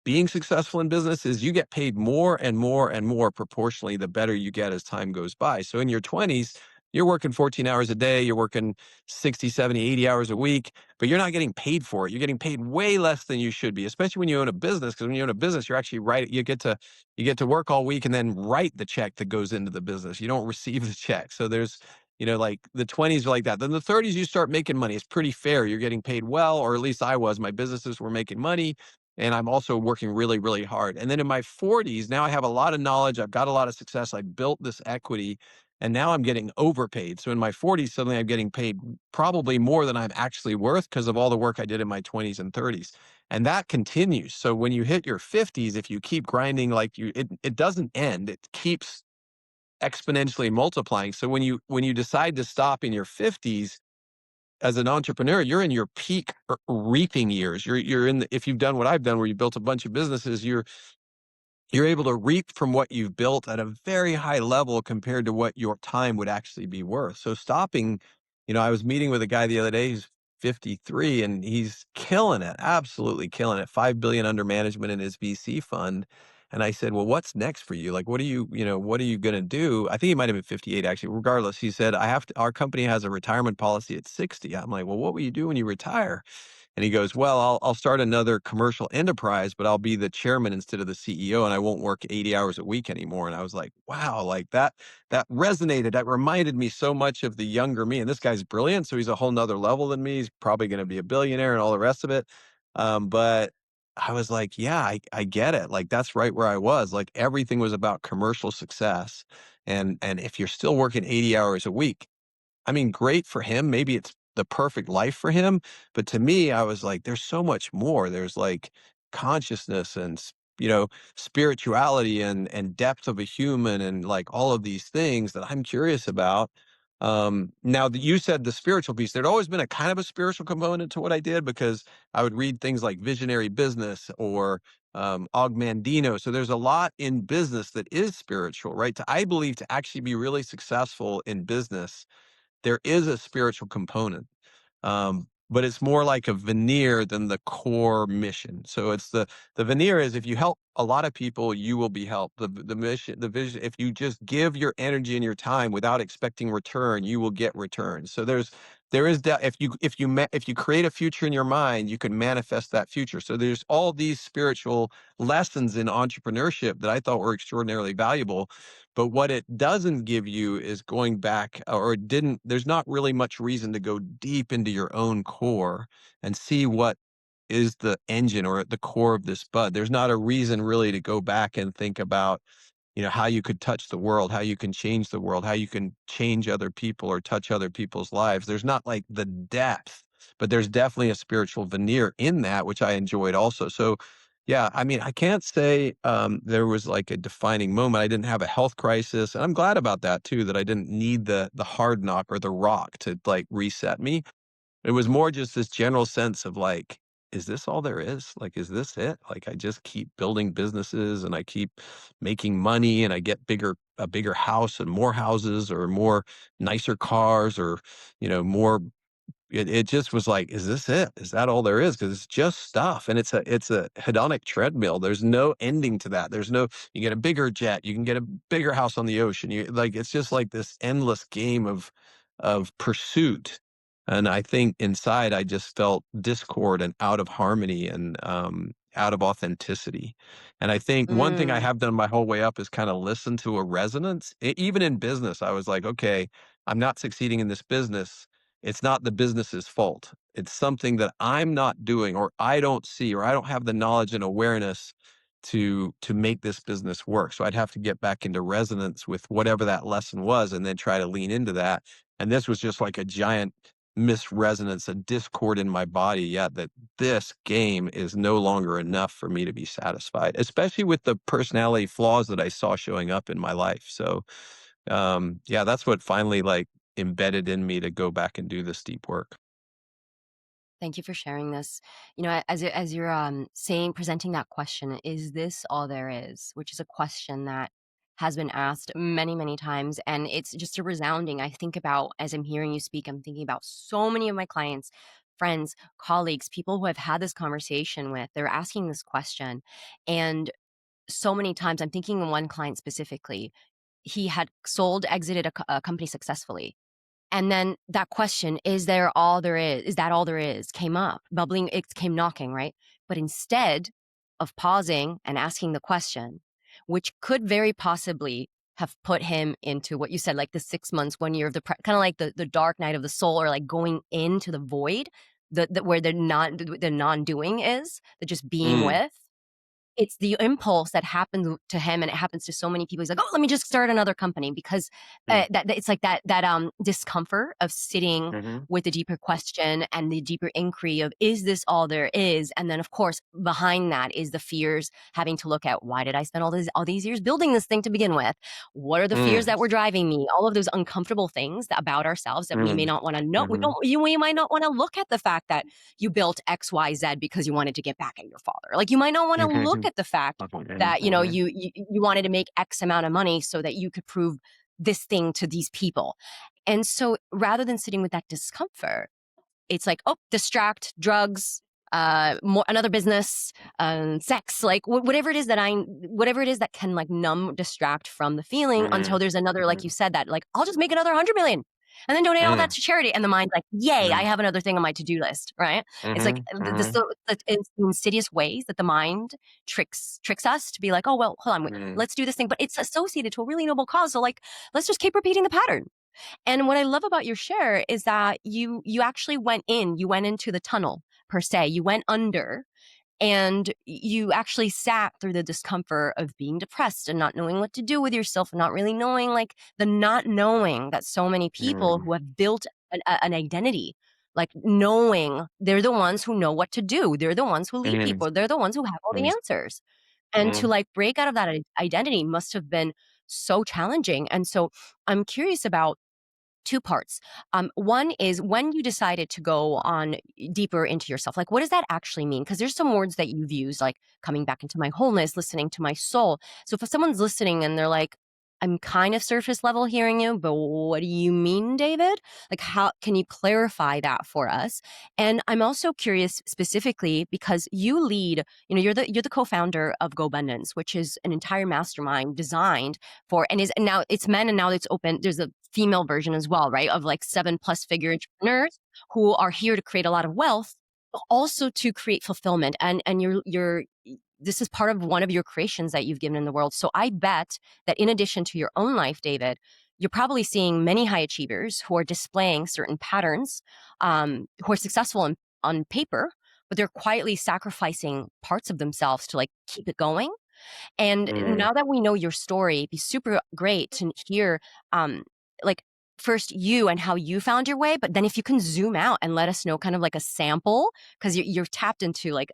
being successful in business is you get paid more and more and more proportionally the better you get as time goes by. So in your 20s, you're working 14 hours a day, you're working 60, 70, 80 hours a week, but you're not getting paid for it. You're getting paid way less than you should be, especially when you own a business, because when you own a business, you're actually right, you get to work all week and then write the check that goes into the business. You don't receive the check. So there's like the 20s are like that. Then the 30s, you start making money. It's pretty fair. You're getting paid well, or at least I was. My businesses were making money and I'm also working really, really hard. And then in my 40s, now I have a lot of knowledge. I've got a lot of success. I built this equity, and now I'm getting overpaid. So in my 40s, suddenly I'm getting paid probably more than I'm actually worth because of all the work I did in my 20s and 30s. And that continues. So when you hit your 50s, if you keep grinding like it doesn't end. It keeps exponentially multiplying. So when you decide to stop in your 50s, as an entrepreneur, you're in your peak reaping years. You're in if you've done what I've done, where you built a bunch of businesses, you're able to reap from what you've built at a very high level compared to what your time would actually be worth. So stopping, I was meeting with a guy the other day, he's 53 and he's killing it, absolutely killing it. 5 billion under management in his VC fund. And I said, well, what's next for you? Like, what are you going to do? I think he might've been 58 actually. Regardless, he said, our company has a retirement policy at 60. I'm like, well, what will you do when you retire? And he goes, well, I'll start another commercial enterprise, but I'll be the chairman instead of the CEO, and I won't work 80 hours a week anymore. And I was like, wow, like that resonated. That reminded me so much of the younger me. And this guy's brilliant. So he's a whole nother level than me. He's probably going to be a billionaire and all the rest of it. But I was like, yeah, I get it. Like that's right where I was. Like everything was about commercial success. And if you're still working 80 hours a week, I mean, great for him. Maybe it's the perfect life for him. But to me, I was like, there's so much more. There's like consciousness and, spirituality and depth of a human and like all of these things that I'm curious about. Now that you said the spiritual piece, there'd always been a kind of a spiritual component to what I did because I would read things like Visionary Business or Og Mandino. So there's a lot in business that is spiritual, right? I believe to actually be really successful in business, there is a spiritual component, but it's more like a veneer than the core mission. So it's the veneer is if you help a lot of people, you will be helped. The mission, the vision. If you just give your energy and your time without expecting return, you will get return. So if you create a future in your mind, you can manifest that future. So there's all these spiritual lessons in entrepreneurship that I thought were extraordinarily valuable. But what it doesn't give you is going back, or it didn't, there's not really much reason to go deep into your own core and see what is the engine or at the core of this bud. There's not a reason really to go back and think about, how you could touch the world, how you can change the world, how you can change other people or touch other people's lives. There's not like the depth, but there's definitely a spiritual veneer in that, which I enjoyed also. So, yeah, I mean, I can't say there was like a defining moment. I didn't have a health crisis, and I'm glad about that too. That I didn't need the hard knock or the rock to like reset me. It was more just this general sense of like, is this all there is? Like, is this it? Like, I just keep building businesses and I keep making money and I get a bigger house and more houses or more nicer cars or, more. It just was like, is this it? Is that all there is? Because it's just stuff, and it's a hedonic treadmill. There's no ending to that. You get a bigger jet, you can get a bigger house on the ocean. It's just like this endless game of pursuit. And I think inside I just felt discord and out of harmony and out of authenticity. And I think one thing I Mm. have done my whole way up is kind of listen to a resonance. Even in business, I was like, okay, I'm not succeeding in this business. It's not the business's fault. It's something that I'm not doing or I don't see or I don't have the knowledge and awareness to make this business work. So I'd have to get back into resonance with whatever that lesson was and then try to lean into that. And this was just like a giant misresonance, a discord in my body. Yeah, that this game is no longer enough for me to be satisfied, especially with the personality flaws that I saw showing up in my life. So yeah, that's what finally like embedded in me to go back and do this deep work. Thank you for sharing this. As you're saying, presenting that question, is this all there is? Which is a question that has been asked many, many times, and it's just a resounding. I think about as I'm hearing you speak, I'm thinking about so many of my clients, friends, colleagues, people who I've had this conversation with. They're asking this question, and so many times, I'm thinking of one client specifically. He had exited a company successfully, and then that question, "Is there all there is? Is that all there is?" came up, bubbling, it came knocking, right? But instead of pausing and asking the question, which could very possibly have put him into what you said, like the 6 months, 1 year of the kind of like the dark night of the soul, or like going into the void, where the non-doing is, the just being Mm, with. It's the impulse that happens to him, and it happens to so many people. He's like, "Oh, let me just start another company," because, mm, it's like that discomfort of sitting mhm, with the deeper question and the deeper inquiry of, "Is this all there is?" And then, of course, behind that is the fears, having to look at, "Why did I spend all these years building this thing to begin with? What are the fears mm, that were driving me?" All of those uncomfortable things about ourselves that we may mm, not wanna know. mhm, We might not wanna look at the fact that you built XYZ because you wanted to get back at your father. Like, you might not wanna look mhm, at the fact mhm, that, mhm, you wanted to make X amount of money so that you could prove this thing to these people. And so rather than sitting with that discomfort, it's like, oh, distract, drugs, more, another business, sex, like whatever it is that can like numb, distract from the feeling until mhm, there's another, like you mhm, said, that like, I'll just make another 100 million and then donate all that mm, to charity. And the mind's like, yay, I mm, have another thing on my to-do list, right? It's like mhm, mhm, the insidious ways that the mind tricks us to be like, oh, well, hold on, wait, mm, let's do this thing. But it's associated to a really noble cause. So like, let's just keep repeating the pattern. And what I love about your share is that you actually went into the tunnel per se. You went under, and you actually sat through the discomfort of being depressed and not knowing what to do with yourself and not really knowing, like, the not knowing that so many people Mm, who have built an identity, like, knowing they're the ones who know what to do, they're the ones who lead mm, people, they're the ones who have all the mm, answers. And to, mm, like, break out of that identity must have been so challenging. And so I'm curious about two parts. One is when you decided to go on deeper into yourself, like, what does that actually mean? Because there's some words that you've used, like coming back into my wholeness, listening to my soul. So if someone's listening and they're like, I'm kind of surface level hearing you, but what do you mean, David? Like, how can you clarify that for us? And I'm also curious specifically because you lead, you're the co-founder of GoBundance, which is an entire mastermind designed for, and now it's men, and now it's open. There's a female version as well, right? Of like 7+ figure entrepreneurs who are here to create a lot of wealth, but also to create fulfillment. And you're this is part of one of your creations that you've given in the world. So I bet that in addition to your own life, David, you're probably seeing many high achievers who are displaying certain patterns, who are successful on paper, but they're quietly sacrificing parts of themselves to like keep it going. And mm. now that we know your story, it'd be super great to hear, um, like, first you and how you found your way, but then if you can zoom out and let us know kind of like a sample, because you're tapped into like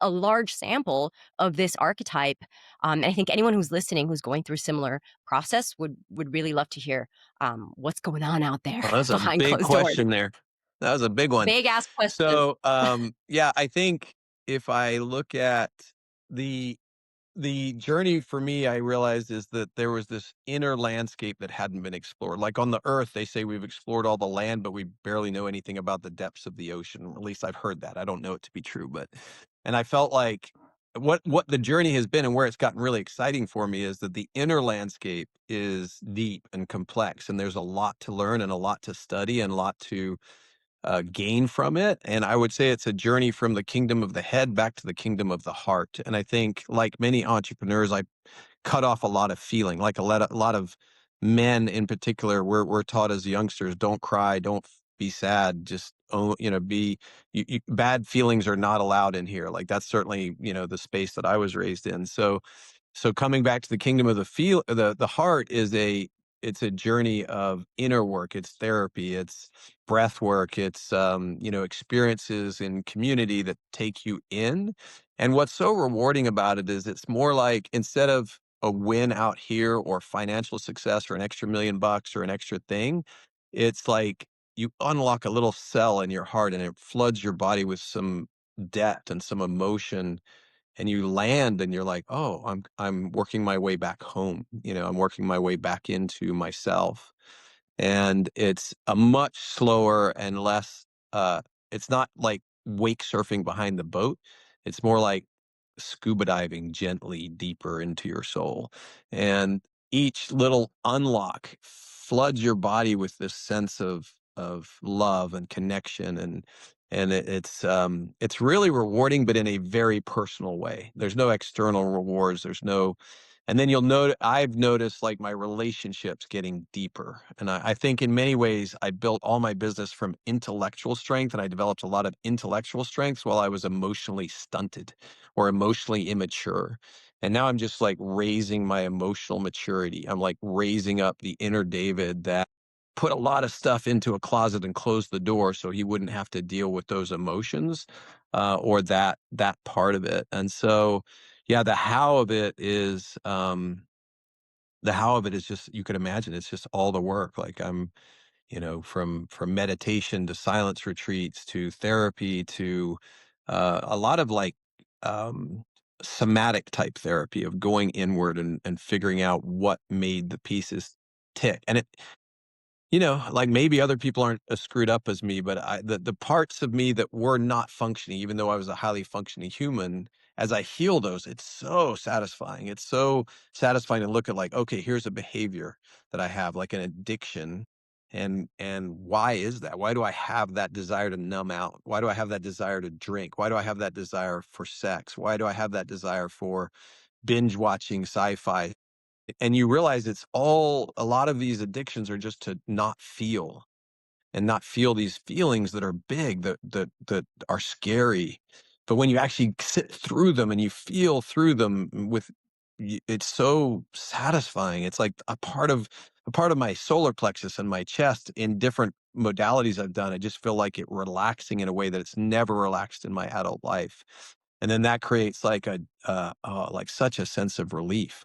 a large sample of this archetype. And I think anyone who's listening who's going through a similar process would really love to hear what's going on out there Well, that's a behind big closed doors. question there. That was a big one. Big ass question. So, yeah, I think if I look at the the journey for me, I realized is that there was this inner landscape that hadn't been explored. Like on the earth, they say we've explored all the land, but we barely know anything about the depths of the ocean. At least I've heard that. I don't know it to be true, but and I felt like what the journey has been and where it's gotten really exciting for me is that the inner landscape is deep and complex, and there's a lot to learn and a lot to study and a lot to gain from it. And I would say it's a journey from the kingdom of the head back to the kingdom of the heart. And I think, like many entrepreneurs, I cut off a lot of feeling. Like a lot of men in particular, we're taught as youngsters, don't cry, don't be sad, just be bad feelings are not allowed in here. Like that's certainly the space that I was raised in. So coming back to the kingdom of the heart is it's a journey of inner work, it's therapy, it's breath work, it's experiences in community that take you in. And what's so rewarding about it is it's more like instead of a win out here or financial success or an extra $1 million or an extra thing, it's like you unlock a little cell in your heart and it floods your body with some depth and some emotion, and you land and you're like, "Oh, I'm working my way back home." I'm working my way back into myself. And it's a much slower and less it's not like wake surfing behind the boat. It's more like scuba diving gently deeper into your soul. And each little unlock floods your body with this sense of love and connection, and it's really rewarding, but in a very personal way. There's no external rewards. There's no, and then you'll note I've noticed like my relationships getting deeper. And I think in many ways I built all my business from intellectual strength, and I developed a lot of intellectual strengths while I was emotionally stunted or emotionally immature. And now I'm just like raising my emotional maturity. I'm like raising up the inner David that put a lot of stuff into a closet and closed the door so he wouldn't have to deal with those emotions, or that part of it. And so, yeah, the how of it is just, you could imagine it's just all the work. Like I'm, from meditation to silence retreats to therapy to a lot of like um, somatic type therapy of going inward and figuring out what made the pieces tick. And like maybe other people aren't as screwed up as me, but the parts of me that were not functioning, even though I was a highly functioning human, as I heal those, it's so satisfying. It's so satisfying to look at like, okay, here's a behavior that I have, like an addiction. And why is that? Why do I have that desire to numb out? Why do I have that desire to drink? Why do I have that desire for sex? Why do I have that desire for binge watching sci-fi? And you realize it's all a lot of these addictions are just to not feel and not feel these feelings that are big, that are scary. But when you actually sit through them and you feel through them it's so satisfying. It's like a part of my solar plexus and my chest in different modalities I've done. I just feel like it relaxing in a way that it's never relaxed in my adult life. And then that creates like like such a sense of relief,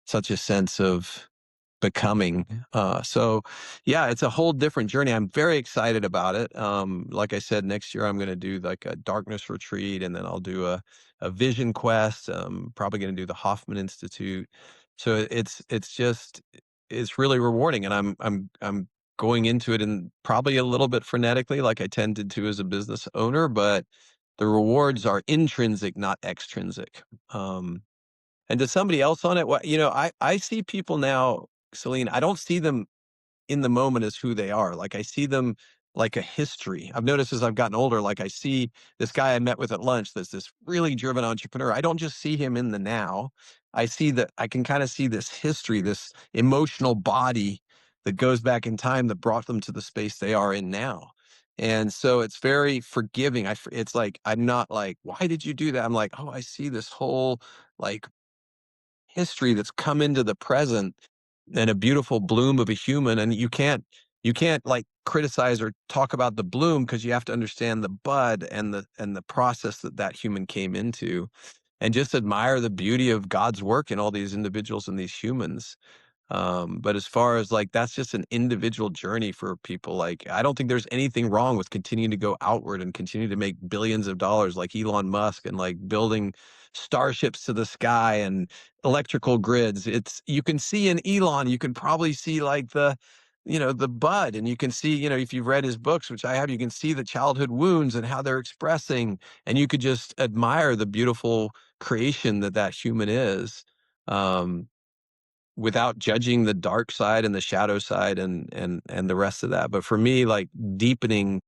such a sense of becoming. So yeah, it's a whole different journey. I'm very excited about it. Like I said, next year I'm going to do like a darkness retreat, and then I'll do a vision quest. Probably going to do the Hoffman Institute. So it's really rewarding, and I'm going into it and probably a little bit frenetically, like I tended to as a business owner, but the rewards are intrinsic, not extrinsic. And to somebody else on it, what I see people now, Celine, I don't see them in the moment as who they are. Like I see them like a history. I've noticed as I've gotten older, like I see this guy I met with at lunch that's this really driven entrepreneur. I don't just see him in the now. I see that I can kind of see this history, this emotional body that goes back in time that brought them to the space they are in now. And so it's very forgiving. It's like, I'm not like, why did you do that? I'm like, oh, I see this whole like history that's come into the present and a beautiful bloom of a human, and you can't like criticize or talk about the bloom because you have to understand the bud and the process that that human came into, and just admire the beauty of God's work in all these individuals and these humans. But as far as like that's just an individual journey for people. Like I don't think there's anything wrong with continuing to go outward and continue to make billions of dollars like Elon Musk and like building starships to the sky and electrical grids. It's you can see in Elon, you can probably see like the bud, and you can see, if you've read his books, which I have, you can see the childhood wounds and how they're expressing, and you could just admire the beautiful creation that that human is. Um, Without judging the dark side and the shadow side and the rest of that. But for me, like deepening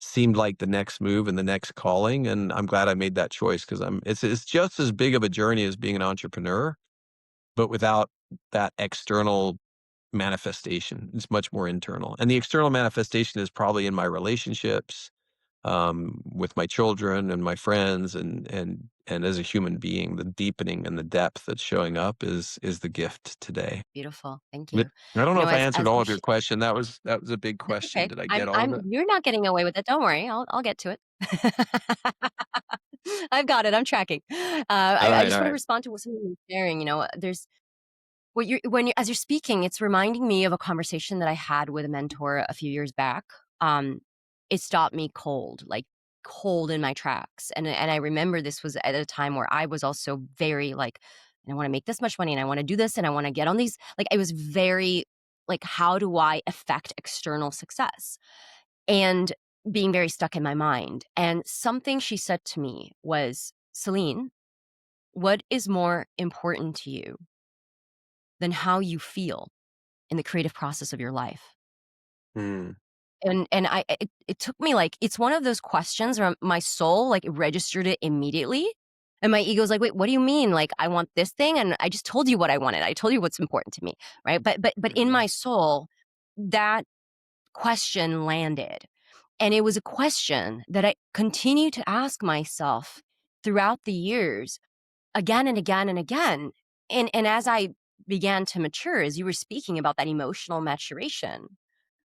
seemed like the next move and the next calling, and I'm glad I made that choice because it's just as big of a journey as being an entrepreneur, but without that external manifestation. It's much more internal. And the external manifestation is probably in my relationships, with my children and my friends, and as a human being, the deepening and the depth that's showing up is the gift today. Beautiful. Thank But you. I don't know if I As answered all you of your question. That was a big That's question. okay. Did I I'm get all of I'm it? you're not getting away with it, don't worry, I'll get to it. I've got it, I'm tracking. All I right, just all wanna right. respond to what something you're sharing, there's when you as you're speaking, it's reminding me of a conversation that I had with a mentor a few years back. Um, it stopped me cold, like, cold in my tracks, and I remember this was at a time where I was also very, like, "I wanna make this much money, and I wanna do this, and I wanna get on these," like, I was very, like, "How do I affect external success?" And being very stuck in my mind, and something she said to me was, "Celine, what is more important to you than how you feel in the creative process of your life?" Mm, And it took me, like, it's one of those questions where my soul, like, registered it immediately, and my ego's like, "Wait, what do you mean? Like, I want this thing, and I just told you what I wanted. I told you what's important to me," right? But in mhm, my soul, that question landed, and it was a question that I continue to ask myself throughout the years, again and again and again, and as I began to mature, as you were speaking about that emotional maturation,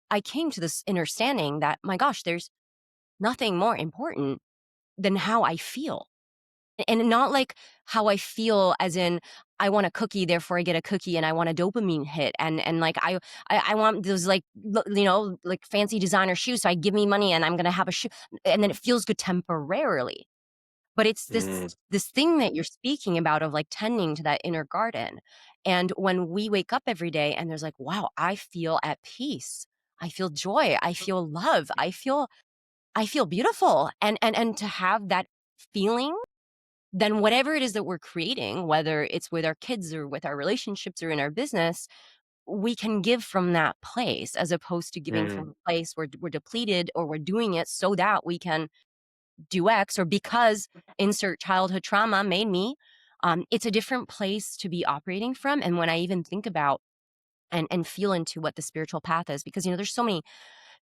I came to this understanding that, my gosh, there's nothing more important than how I feel. And not like how I feel as in I want a cookie, therefore I get a cookie and I want a dopamine hit. And like I want those like like fancy designer shoes. So I give me money and I'm gonna have a shoe. And then it feels good temporarily. But it's mm, this thing that you're speaking about of like tending to that inner garden. And when we wake up every day and there's like, wow, I feel at peace. I feel joy. I feel love. I feel beautiful. And to have that feeling, then whatever it is that we're creating, whether it's with our kids or with our relationships or in our business, we can give from that place as opposed to giving mm, from a place where we're depleted or we're doing it so that we can do X or because insert childhood trauma made me. It's a different place to be operating from. And when I even think about and feel into what the spiritual path is, because there's so many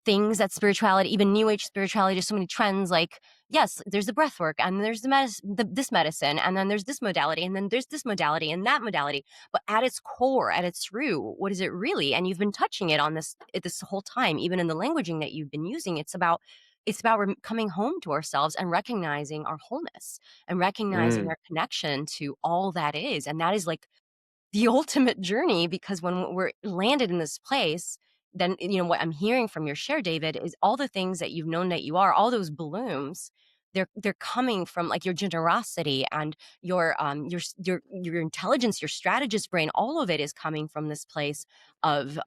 things that spirituality, even new age spirituality, there's so many trends like, yes, there's the breath work and there's this medicine and then there's this modality and then there's this modality and that modality. But at its core, at its root, what is it really? And you've been touching it on this whole time, even in the languaging that you've been using. It's about coming home to ourselves and recognizing our wholeness and recognizing Mm, our connection to all that is. And that is like the ultimate journey, because when we're landed in this place, then, what I'm hearing from your share, David, is all the things that you've known that you are, all those blooms, they're coming from like your generosity and your intelligence, your strategist brain, all of it is coming from this place of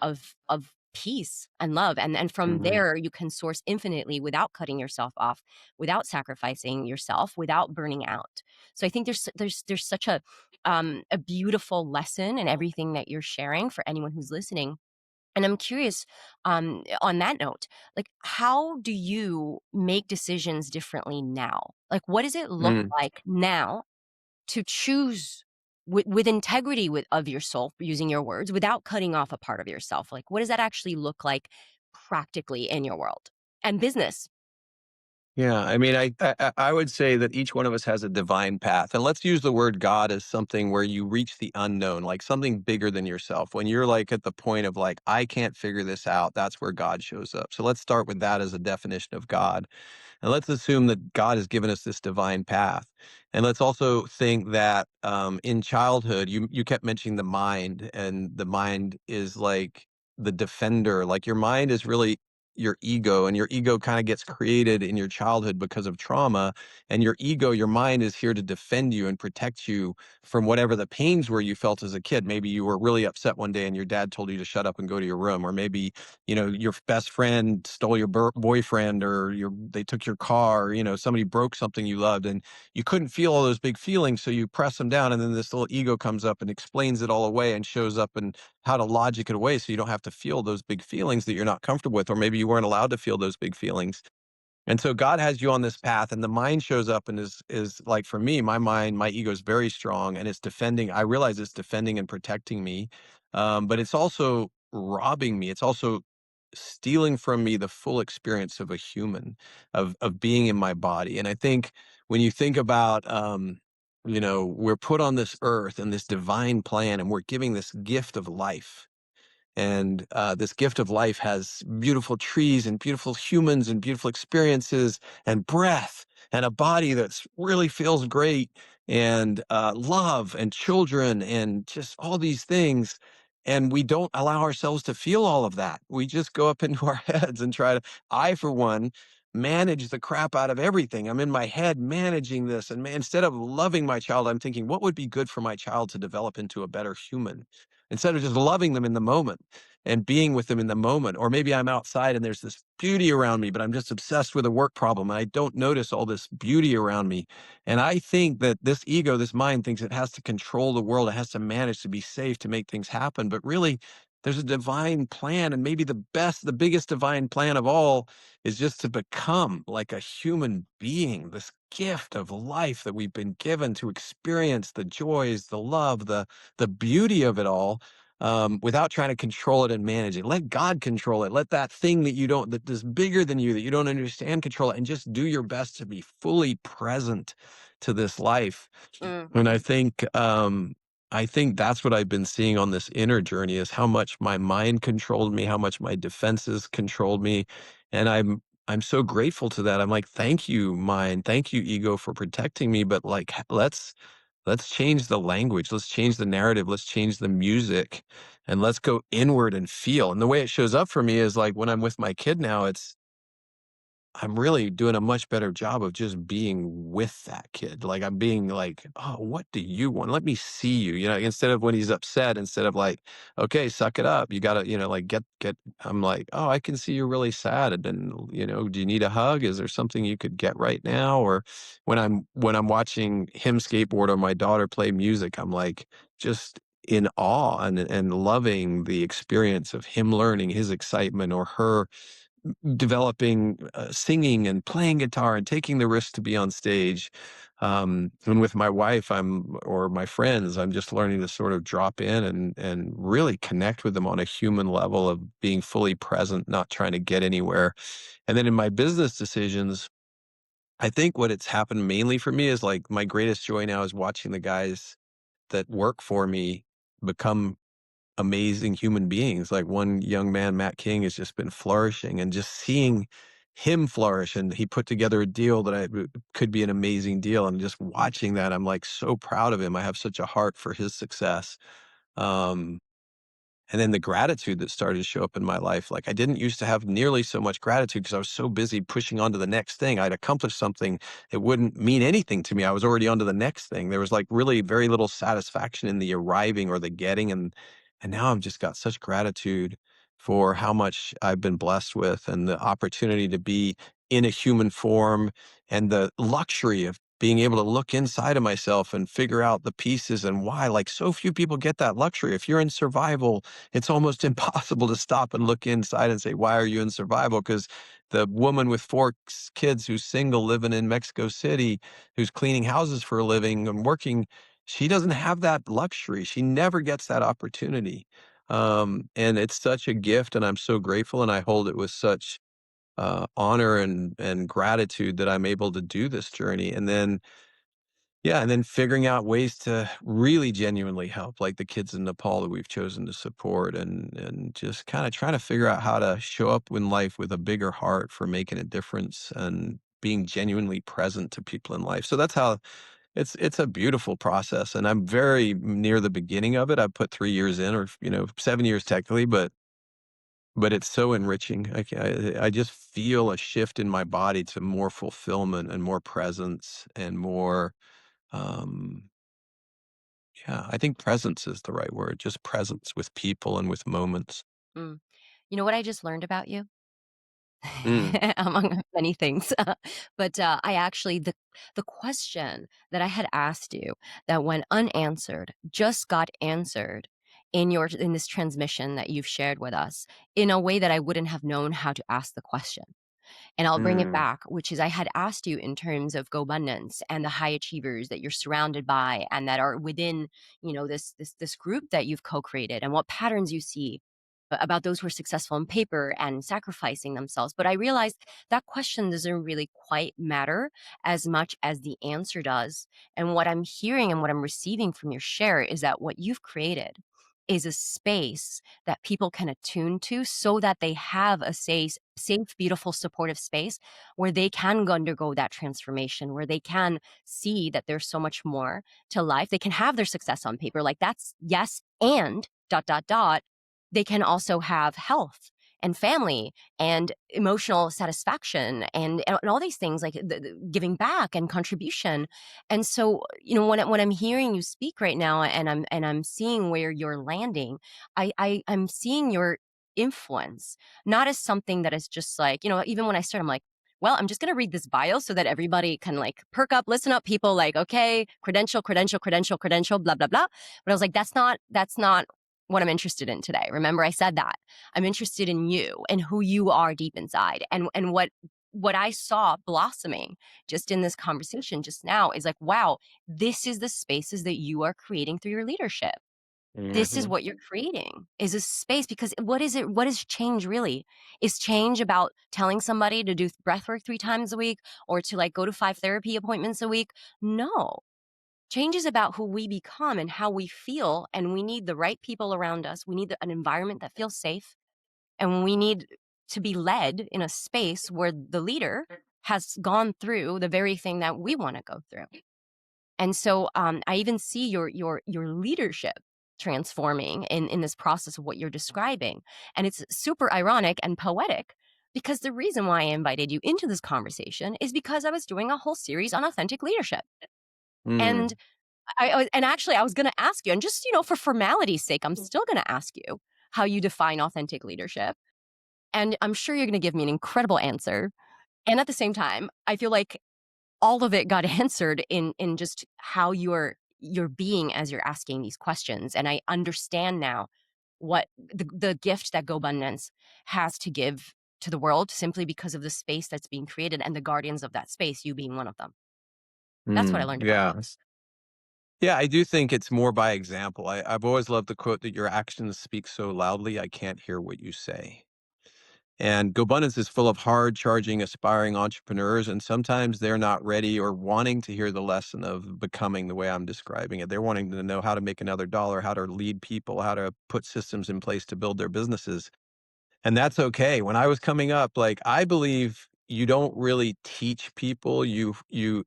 peace and love. And from mhm. there you can source infinitely without cutting yourself off, without sacrificing yourself, without burning out. So I think there's such a beautiful lesson in everything that you're sharing for anyone who's listening. And I'm curious, on that note, like, how do you make decisions differently now? Like, what does it look Mm. like now to choose with integrity of your soul, using your words, without cutting off a part of yourself? Like, what does that actually look like practically in your world and business? Yeah, I mean, I would say that each one of us has a divine path, and let's use the word God as something where you reach the unknown, like something bigger than yourself. When you're like at the point of like, I can't figure this out, that's where God shows up. So let's start with that as a definition of God. And let's assume that God has given us this divine path. And let's also think that in childhood, you kept mentioning the mind, and the mind is like the defender. Like your mind is really your ego, and your ego kind of gets created in your childhood because of trauma. And your ego, your mind is here to defend you and protect you from whatever the pains were you felt as a kid. Maybe you were really upset one day and your dad told you to shut up and go to your room, or maybe your best friend stole your boyfriend, or they took your car, or, somebody broke something you loved, and you couldn't feel all those big feelings, so you press them down, and then this little ego comes up and explains it all away and shows up and how to logic it away so you don't have to feel those big feelings that you're not comfortable with, or maybe you weren't allowed to feel those big feelings. And so God has you on this path, and the mind shows up and is like, for me, my mind, my ego is very strong, and it's defending. I realize it's defending and protecting me, but it's also robbing me. It's also stealing from me the full experience of a human, of being in my body. And I think when you think about, we're put on this earth and this divine plan, and we're giving this gift of life, and this gift of life has beautiful trees and beautiful humans and beautiful experiences and breath and a body that's really feels great, and love and children and just all these things. And we don't allow ourselves to feel all of that. We just go up into our heads and try to, I, for one, manage the crap out of everything. I'm in my head managing this. And instead of loving my child, I'm thinking, what would be good for my child to develop into a better human? Instead of just loving them in the moment and being with them in the moment. Or maybe I'm outside and there's this beauty around me, but I'm just obsessed with a work problem, and I don't notice all this beauty around me. And I think that this ego, this mind, thinks it has to control the world. It has to manage to be safe, to make things happen. But really, there's a divine plan. And maybe the biggest divine plan of all is just to become like a human being, this gift of life that we've been given to experience the joys, the love, the beauty of it all, without trying to control it and manage it. Let God control it. Let that thing that is bigger than you, that you don't understand, control it, and just do your best to be fully present to this life. Mm. And I think that's what I've been seeing on this inner journey, is how much my mind controlled me, how much my defenses controlled me. And I'm so grateful to that. I'm like, thank you, mind, thank you, ego, for protecting me. But like, let's change the language, let's change the narrative, let's change the music, and let's go inward and feel. And the way it shows up for me is like when I'm with my kid now, I'm really doing a much better job of just being with that kid. Like, I'm being like, "Oh, what do you want? Let me see you." Instead of when he's upset, instead of like, "Okay, suck it up. You gotta, like get." I'm like, "Oh, I can see you're really sad. And then, do you need a hug? Is there something you could get right now?" Or when I'm watching him skateboard or my daughter play music, I'm like just in awe and loving the experience of him learning, his excitement, or her developing, singing and playing guitar and taking the risk to be on stage. And with my wife, or my friends, I'm just learning to sort of drop in and really connect with them on a human level of being fully present, not trying to get anywhere. And then in my business decisions, I think what it's happened mainly for me is like my greatest joy now is watching the guys that work for me become amazing human beings. Like one young man, Matt King, has just been flourishing, and just seeing him flourish. And he put together a deal that could be an amazing deal. And just watching that, I'm like so proud of him. I have such a heart for his success. Um, and then the gratitude that started to show up in my life. Like I didn't used to have nearly so much gratitude because I was so busy pushing on to the next thing. I'd accomplished something. It wouldn't mean anything to me. I was already on to the next thing. There was like really very little satisfaction in the arriving or the getting. And now I've just got such gratitude for how much I've been blessed with, and the opportunity to be in a human form, and the luxury of being able to look inside of myself and figure out the pieces and why. Like so few people get that luxury. If you're in survival, it's almost impossible to stop and look inside and say, why are you in survival? Because the woman with four kids who's single, living in Mexico City, who's cleaning houses for a living and working, she doesn't have that luxury. She never gets that opportunity. And it's such a gift, and I'm so grateful, and I hold it with such honor and gratitude that I'm able to do this journey. And then yeah, and then figuring out ways to really genuinely help, like the kids in Nepal that we've chosen to support, and just kind of trying to figure out how to show up in life with a bigger heart for making a difference and being genuinely present to people in life. So that's how it's a beautiful process, and I'm very near the beginning of it. I've put 3 years in, or 7 years technically, but it's so enriching. I just feel a shift in my body to more fulfillment and more presence and more. Um, yeah, I think presence is the right word, just presence with people and with moments. Mm. You know what I just learned about you? Mm, Among many things. But, I actually the question that I had asked you that went unanswered just got answered in this transmission that you've shared with us in a way that I wouldn't have known how to ask the question. And I'll bring it mm, back, which is I had asked you in terms of GoBundance and the high achievers that you're surrounded by and that are within, this group that you've co-created, and what patterns you see about those who are successful on paper and sacrificing themselves. But I realized that question doesn't really quite matter as much as the answer does. And what I'm hearing and what I'm receiving from your share is that what you've created is a space that people can attune to so that they have a safe, beautiful, supportive space where they can undergo that transformation, where they can see that there's so much more to life. They can have their success on paper, like that's yes, and dot, dot, dot. They can also have health and family and emotional satisfaction and all these things like giving back and contribution. And so, when I'm hearing you speak right now, and I'm seeing where you're landing, I'm seeing your influence not as something that is just like, even when I start, I'm like, well, I'm just going to read this bio so that everybody can like perk up, listen up, people, like, okay, credential, blah, blah, blah. But I was like, that's not what I'm interested in today. Remember, I said that. I'm interested in you and who you are deep inside. And what I saw blossoming just in this conversation just now is like, wow, this is the spaces that you are creating through your leadership. This is mhm, what you're creating, is a space. Because what is it? What is change really? Is change about telling somebody to do breath work 3 times a week or to like go to 5 therapy appointments a week? No. Change is about who we become and how we feel. And we need the right people around us. We need an environment that feels safe. And we need to be led in a space where the leader has gone through the very thing that we want to go through. And so I even see your leadership transforming in this process of what you're describing. And it's super ironic and poetic because the reason why I invited you into this conversation is because I was doing a whole series on authentic leadership. And mm, actually I was going to ask you, and just, for formality's sake, I'm still going to ask you how you define authentic leadership. And I'm sure you're going to give me an incredible answer. And at the same time, I feel like all of it got answered in just how you're being as you're asking these questions. And I understand now what the gift that GoBundance has to give to the world simply because of the space that's being created and the guardians of that space, you being one of them. That's what I Mm, learned about yeah. books. Yeah, I do think it's more by example. I've always loved the quote that your actions speak so loudly, I can't hear what you say. And GoBundance is full of hard charging, aspiring entrepreneurs, and sometimes they're not ready or wanting to hear the lesson of becoming the way I'm describing it. They're wanting to know how to make another dollar, how to lead people, how to put systems in place to build their businesses. And that's okay. When I was coming up, like, I believe you don't really teach people, you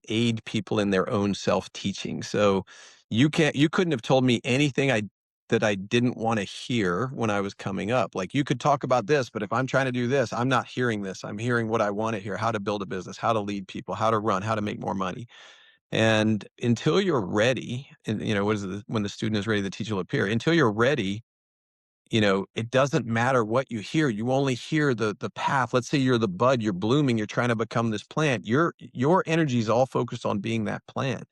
aid people in their own self-teaching. So you couldn't have told me anything that I didn't want to hear when I was coming up. Like, you could talk about this, but if I'm trying to do this, I'm not hearing this. I'm hearing what I want to hear, how to build a business, how to lead people, how to run, how to make more money. And until you're ready, and what is it? When the student is ready, the teacher will appear. Until you're ready, it doesn't matter what you hear. You only hear the path. Let's say you're the bud, you're blooming, you're trying to become this plant. Your energy is all focused on being that plant.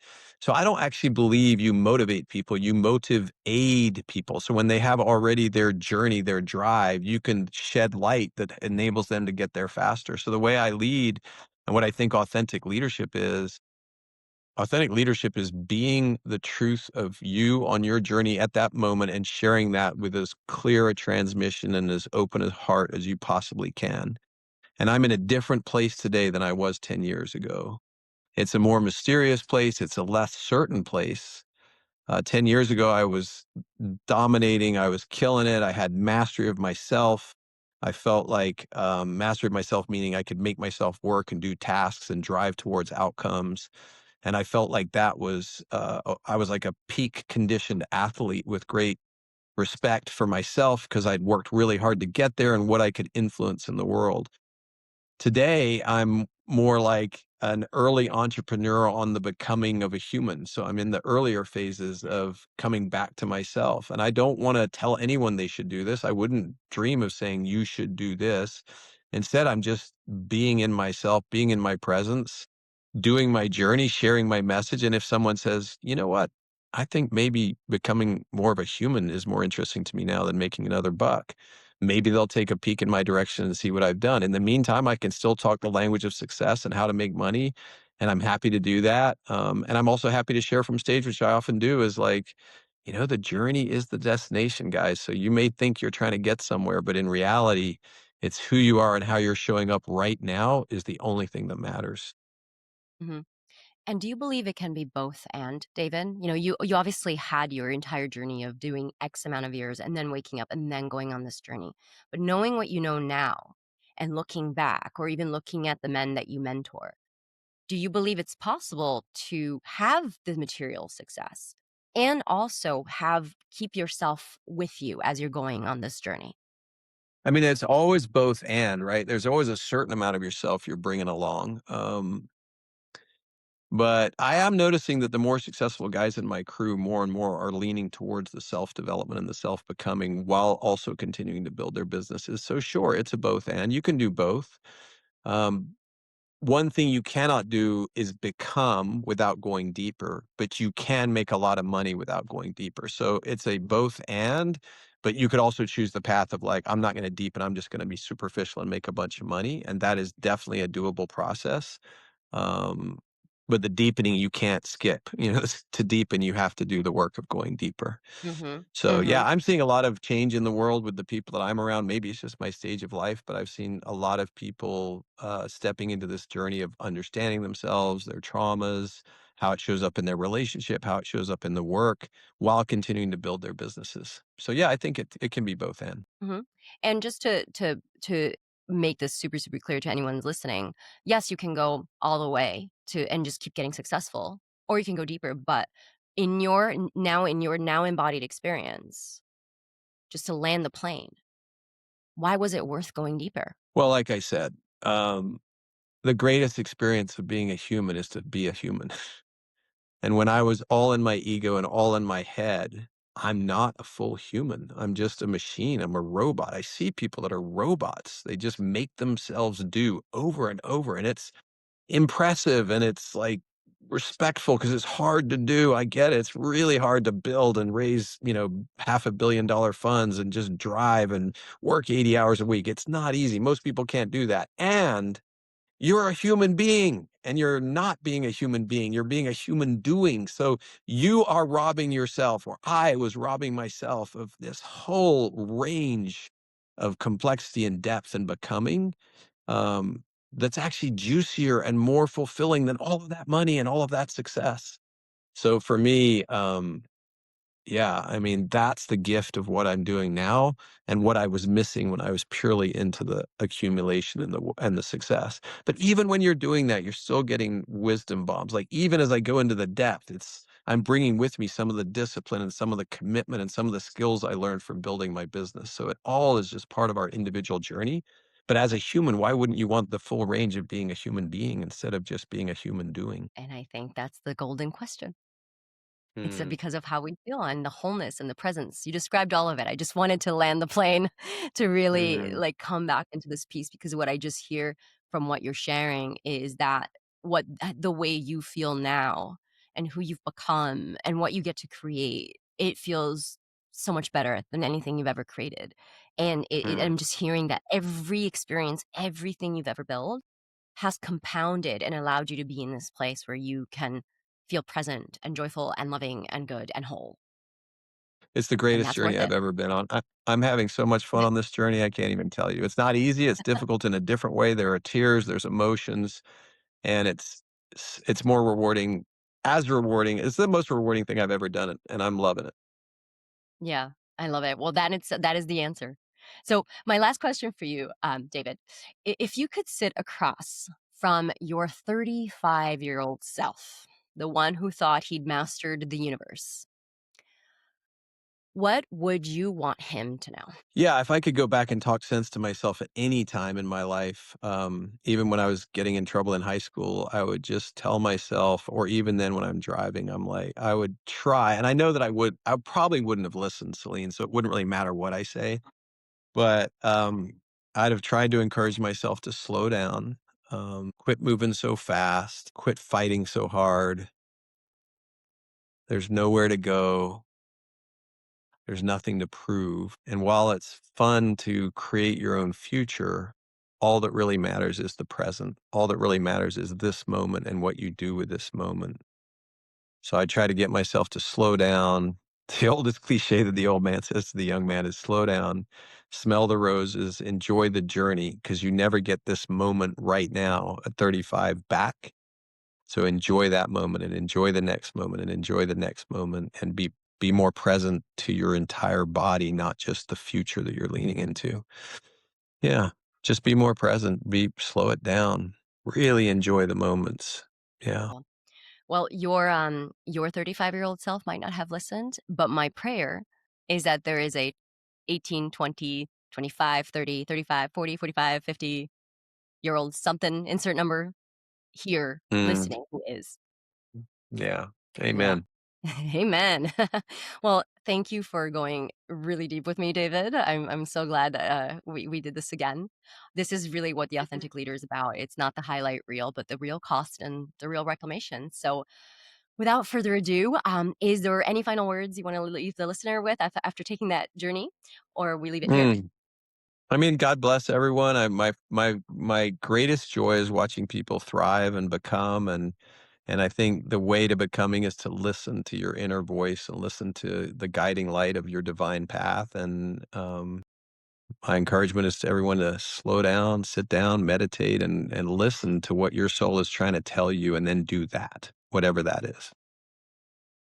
So I don't actually believe you motivate people. You motive aid people. So when they have already their journey, their drive, you can shed light that enables them to get there faster. So the way I lead and what I think authentic leadership is being the truth of you on your journey at that moment and sharing that with as clear a transmission and as open a heart as you possibly can. And I'm in a different place today than I was 10 years ago. It's a more mysterious place, it's a less certain place. 10 years ago, I was dominating, I was killing it, I had mastery of myself. I felt like mastery of myself, meaning I could make myself work and do tasks and drive towards outcomes. And I felt like that was, I was like a peak conditioned athlete with great respect for myself because I'd worked really hard to get there and what I could influence in the world. Today, I'm more like an early entrepreneur on the becoming of a human. So I'm in the earlier phases of coming back to myself. And I don't want to tell anyone they should do this. I wouldn't dream of saying, you should do this. Instead, I'm just being in myself, being in my presence, doing my journey, sharing my message. And if someone says, you know what, I think maybe becoming more of a human is more interesting to me now than making another buck. Maybe they'll take a peek in my direction and see what I've done. In the meantime, I can still talk the language of success and how to make money. And I'm happy to do that. And I'm also happy to share from stage, which I often do, is like, the journey is the destination, guys. So you may think you're trying to get somewhere, but in reality, it's who you are and how you're showing up right now is the only thing that matters. Mhm. And do you believe it can be both and, David? You obviously had your entire journey of doing X amount of years and then waking up and then going on this journey. But knowing what you know now and looking back or even looking at the men that you mentor, do you believe it's possible to have the material success and also have keep yourself with you as you're going on this journey? I mean, it's always both and, right? There's always a certain amount of yourself you're bringing along. But I am noticing that the more successful guys in my crew, more and more are leaning towards the self development and the self becoming while also continuing to build their businesses. So, sure, it's a both and. You can do both. Um, One thing you cannot do is become without going deeper, but you can make a lot of money without going deeper. So it's a both and, but you could also choose the path of like, I'm not going to deepen, I'm just going to be superficial and make a bunch of money. And that is definitely a doable process. Um, but the deepening you can't skip. To deepen, you have to do the work of going deeper. Mhm. So, yeah, Mhm. I'm seeing a lot of change in the world with the people that I'm around. Maybe it's just my stage of life, but I've seen a lot of people stepping into this journey of understanding themselves, their traumas, how it shows up in their relationship, how it shows up in the work, while continuing to build their businesses. So, yeah, I think it can be both and. Mhm. And just to make this super, super clear to anyone listening, yes, you can go all the way to and just keep getting successful, or you can go deeper, but in your now embodied experience, just to land the plane, why was it worth going deeper? Well, like I said, the greatest experience of being a human is to be a human. And when I was all in my ego and all in my head, I'm not a full human. I'm just a machine. I'm a robot. I see people that are robots. They just make themselves do over and over. And it's impressive and it's like respectful because it's hard to do. I get it. It's really hard to build and raise, $500 million funds and just drive and work 80 hours a week. It's not easy. Most people can't do that. And you're a human being. and you're not being a human being, you're being a human doing. So you are robbing yourself, or I was robbing myself of this whole range of complexity and depth and becoming, um, that's actually juicier and more fulfilling than all of that money and all of that success. So for me, yeah, I mean, that's the gift of what I'm doing now and what I was missing when I was purely into the accumulation and the success. But even when you're doing that, you're still getting wisdom bombs. Like, even as I go into the depth, I'm bringing with me some of the discipline and some of the commitment and some of the skills I learned from building my business. So it all is just part of our individual journey. But as a human, why wouldn't you want the full range of being a human being instead of just being a human doing? And I think that's the golden question. It's Mm, because of how we feel and the wholeness and the presence. You described all of it. I just wanted to land the plane to really, mm. like, come back into this piece, because what I just hear from what you're sharing is that the way you feel now and who you've become and what you get to create, it feels so much better than anything you've ever created. And Mm. I'm just hearing that every experience, everything you've ever built has compounded and allowed you to be in this place where you can feel present and joyful and loving and good and whole, It's the and greatest that's journey worth I've it. ever been on. I'm having so much fun on this journey, I can't even tell you. It's not easy, it's difficult in a different way. There are tears, there's emotions, and it's more rewarding, as rewarding it's the most rewarding thing I've ever done, and I'm loving it. Yeah, I love it. Well, that is the answer. So, my last question for you, David, if you could sit across from your 35-year-old self, the one who thought he'd mastered the universe, what would you want him to know? Yeah, if I could go back and talk sense to myself at any time in my life, even when I was getting in trouble in high school, I would just tell myself, or even then when I'm driving, I'm like, I would try, and I know that I probably wouldn't have listened, Celine, so it wouldn't really matter what I say. But, I'd have tried to encourage myself to slow down, quit moving so fast, quit fighting so hard. There's nowhere to go. There's nothing to prove. And while it's fun to create your own future, all that really matters is the present. All that really matters is this moment and what you do with this moment. So I try to get myself to slow down. The oldest cliche that the old man says to the young man is slow down, smell the roses, enjoy the journey, because you never get this moment right now at 35 back. So enjoy that moment and enjoy the next moment and enjoy the next moment and be more present to your entire body, not just the future that you're leaning into. Yeah. Just be more present, slow it down, really enjoy the moments. Yeah. Well, your 35-year-old self might not have listened, but my prayer is that there is a 18, 20, 25, 30, 35, 40, 45, 50-year old something, insert number, here Mm, listening who is. yeah. Yeah. Amen. Amen. Well, thank you for going really deep with me, David. I'm so glad we did this again. This is really what the authentic leader is about. It's not the highlight reel, but the real cost and the real reclamation. So, without further ado, is there any final words you want to leave the listener with after taking that journey, or we leave it here? Mm. I mean, God bless everyone. My greatest joy is watching people thrive and become, and I think the way to becoming is to listen to your inner voice and listen to the guiding light of your divine path. And my encouragement is to everyone to slow down, sit down, meditate, and listen to what your soul is trying to tell you, and then do that, whatever that is.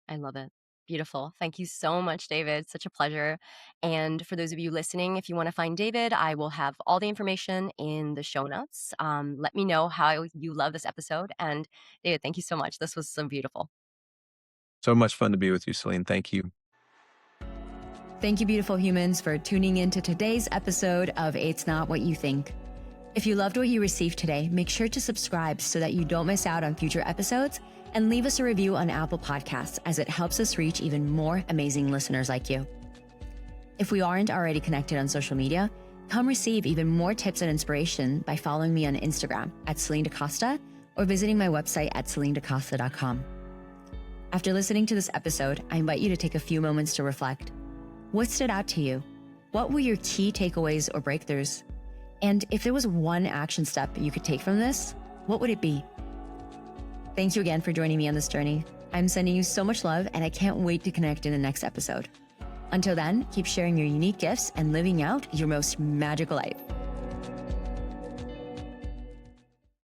I love it. Beautiful. Thank you so much, David. Such a pleasure. And for those of you listening, if you want to find David, I will have all the information in the show notes. Let me know how you love this episode. And David, thank you so much. This was so beautiful. So much fun to be with you, Celine. Thank you. Thank you, beautiful humans, for tuning in to today's episode of It's Not What You Think. If you loved what you received today, make sure to subscribe so that you don't miss out on future episodes, and leave us a review on Apple Podcasts, as it helps us reach even more amazing listeners like you. If we aren't already connected on social media, come receive even more tips and inspiration by following me on Instagram at Celine DaCosta, or visiting my website at CelineDaCosta.com. After listening to this episode, I invite you to take a few moments to reflect. What stood out to you? What were your key takeaways or breakthroughs? And if there was one action step you could take from this, what would it be? Thank you again for joining me on this journey. I'm sending you so much love, and I can't wait to connect in the next episode. Until then, keep sharing your unique gifts and living out your most magical life.